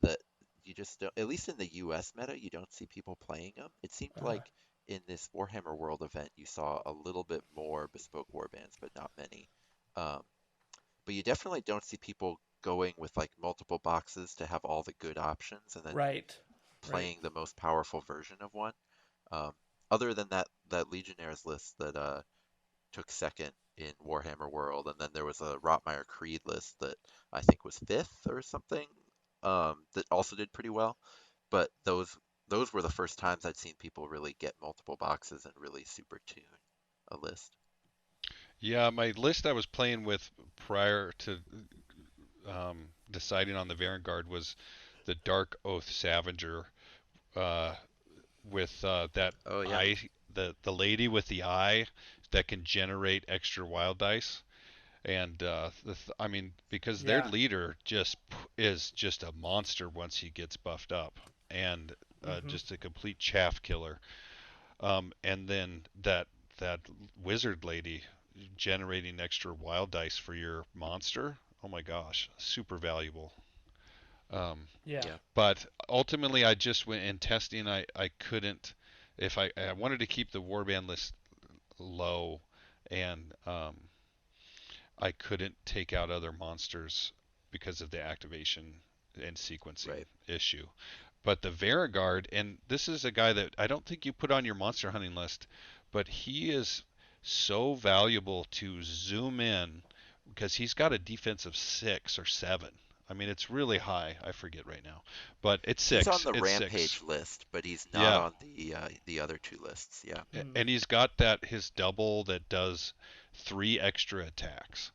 that you just don't, at least in the US meta, you don't see people playing them. It seemed Uh, like in this Warhammer World event, you saw a little bit more bespoke warbands, but not many. Um, but you definitely don't see people going with like multiple boxes to have all the good options and then right. Right. playing the most powerful version of one. Um, other than that Legionnaires list that took second in Warhammer World, and then there was a Rotmire Creed list that I think was fifth or something, that also did pretty well. But those were the first times I'd seen people really get multiple boxes and really super tune a list. Yeah, my list I was playing with prior to deciding on the Vanguard was the Dark Oath Scavenger uh, with that Oh yeah. eye, the lady with the eye that can generate extra wild dice. And I mean, because their Yeah. leader is just a monster once he gets buffed up, and just a complete chaff killer. And then that wizard lady generating extra wild dice for your monster. Oh my gosh, super valuable. Yeah. But ultimately, I just went in testing. I couldn't, if I wanted to keep the warband list low, and I couldn't take out other monsters because of the activation and sequencing issue. But the Varigard, and this is a guy that I don't think you put on your monster hunting list, but he is so valuable to zoom in because he's got a defense of 6 or 7. I mean, it's really high. I forget right now, but it's 6. He's on the it's Rampage 6. list, but he's not on the other 2 lists. Yeah. And he's got his double that does 3 extra attacks.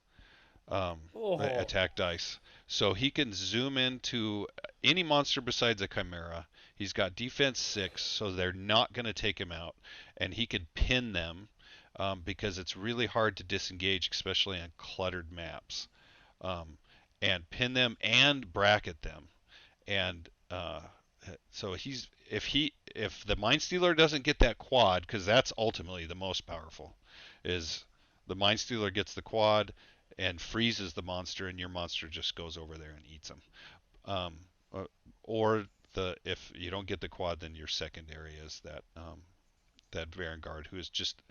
Attack dice. So he can zoom into any monster besides a Chimera. He's got defense 6, so they're not going to take him out. And he can pin them because it's really hard to disengage, especially on cluttered maps. And pin them and bracket them. And so if the Mind Stealer doesn't get that quad, because that's ultimately the most powerful, is the Mind Stealer gets the quad and freezes the monster, and your monster just goes over there and eats them. Or if you don't get the quad, then your secondary is that Vanguard, who is just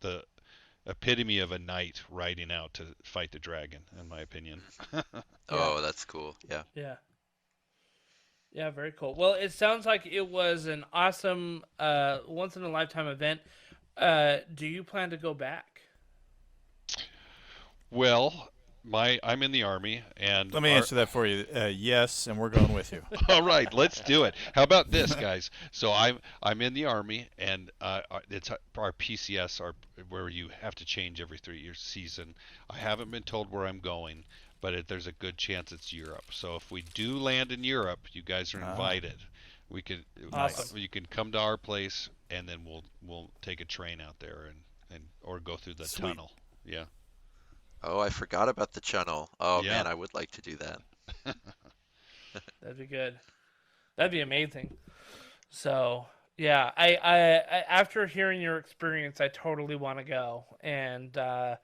the epitome of a knight riding out to fight the dragon, in my opinion. Oh, that's cool. Yeah. Yeah. Yeah, very cool. Well, it sounds like it was an awesome once in a lifetime event. Do you plan to go back? Well, I'm in the Army, and Let me answer that for you. Yes, and we're going with you. All right, let's do it. How about this, guys? So I'm in the Army, and it's our PCS, where you have to change every 3-year season. I haven't been told where I'm going, but there's a good chance it's Europe. So if we do land in Europe, you guys are invited. We could you can come to our place, and then we'll take a train out there or go through the tunnel. Yeah. Oh, I forgot about the channel. Oh Yeah. man, I would like to do that. That'd be good. That'd be amazing. So yeah, I after hearing your experience, I totally want to go, and and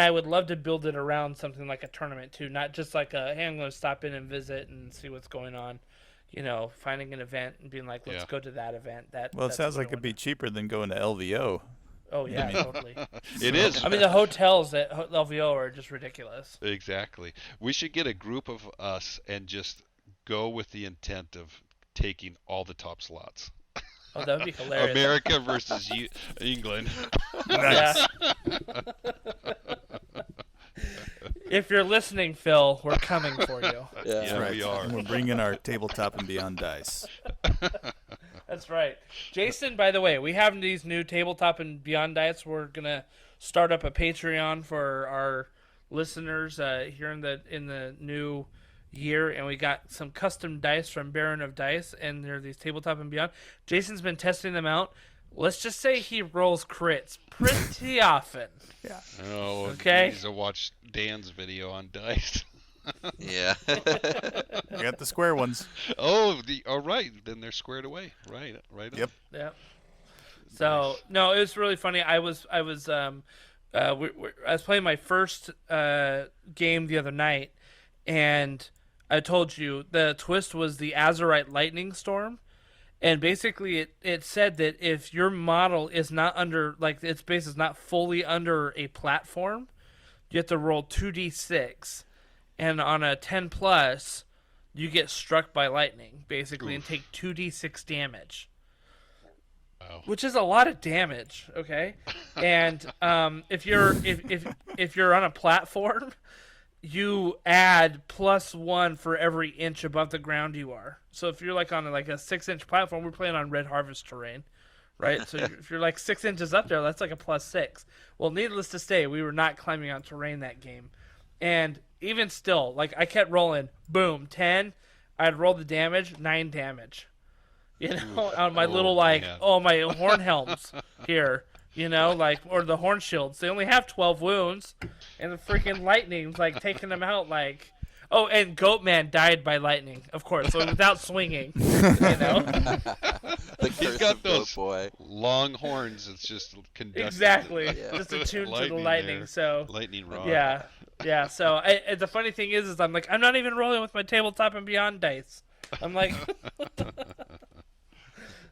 I would love to build it around something like a tournament too, not just like hey, I'm going to stop in and visit and see what's going on. You know, finding an event and being like, let's go to that event. Well, it sounds like it'd be cheaper than going to LVO. Oh yeah, totally. It is. I mean, the hotels at LVO are just ridiculous. Exactly. We should get a group of us and just go with the intent of taking all the top slots. Oh, that would be hilarious. America versus England. Nice. If you're listening, Phil, we're coming for you. Yeah, right. we are. And we're bringing our tabletop and beyond dice. That's right. Jason, by the way, we have these new tabletop and beyond diets. We're going to start up a Patreon for our listeners here in the new year, and we got some custom dice from Baron of Dice, and they're these tabletop and beyond. Jason's been testing them out. Let's just say he rolls crits pretty often. Yeah. Oh, okay. Geez, I watched Dan's video on dice. Yeah. You got the square ones. Oh, right. Then they're squared away. Right. Yep. Yeah. So no, it was really funny. I was playing my first game the other night, and I told you the twist was the Azurite Lightning Storm, and basically it said that if your model is not under, like, its base is not fully under a platform, you have to roll 2d6, and on a 10 plus, you get struck by lightning basically. Oof. And take 2d6 damage. Wow. Which is a lot of damage, okay? And if you're on a platform, you add +1 for every inch above the ground you are. So if you're like on a 6-inch platform, we're playing on Red Harvest terrain, right? So if you're like 6 inches up there, that's like a +6. Well, needless to say, we were not climbing on terrain that game, and even still, like, I kept rolling, boom, 10. I'd roll the damage, 9 damage. You know, on my little, my horn helms here, you know, or the horn shields. They only have 12 wounds, and the freaking lightning's, taking them out, Oh, and Goatman died by lightning, of course, so without swinging. You know? The He's curse got of those Goat Boy. long horns. It's just conducting. Exactly. Yeah. Just attuned to the Lightning lightning. there. So Lightning rod. yeah. So the funny thing is I'm like, I'm not even rolling with my tabletop and beyond dice. I'm like,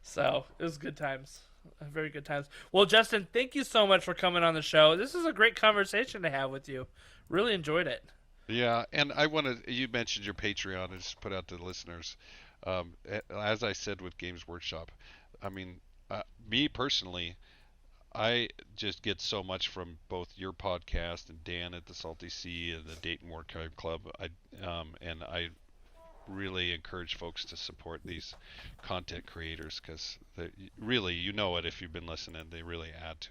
so it was good times. Very good times. Well, Justin, thank you so much for coming on the show. This is a great conversation to have with you. Really enjoyed it. Yeah, and I want to. You mentioned your Patreon. I just put out to the listeners. As I said with Games Workshop, I mean, me personally, I just get so much from both your podcast and Dan at the Salty Sea and the Dayton Warcry Club. And I really encourage folks to support these content creators because really, you know it if you've been listening, they really add to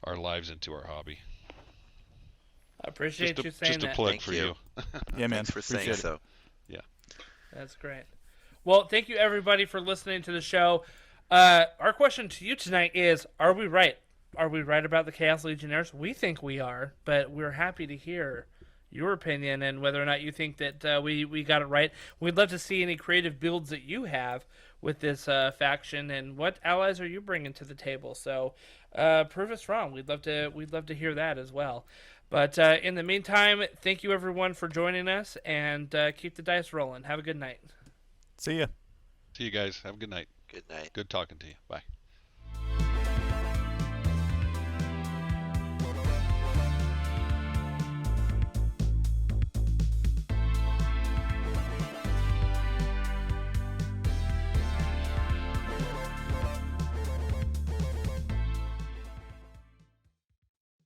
our lives and to our hobby. I appreciate you saying Just a that. plug Thank for you. you. Yeah, man. Thanks for saying Appreciate it. so. Yeah. That's great. Well, thank you everybody for listening to the show. Our question to you tonight is, are we right? Are we right about the Chaos Legionnaires? We think we are, but we're happy to hear your opinion and whether or not you think that we got it right. We'd love to see any creative builds that you have with this faction and what allies are you bringing to the table. So prove us wrong. We'd love to hear that as well. But in the meantime, thank you everyone for joining us, and keep the dice rolling. Have a good night. See ya. See you guys. Have a good night. Good night. Good talking to you. Bye.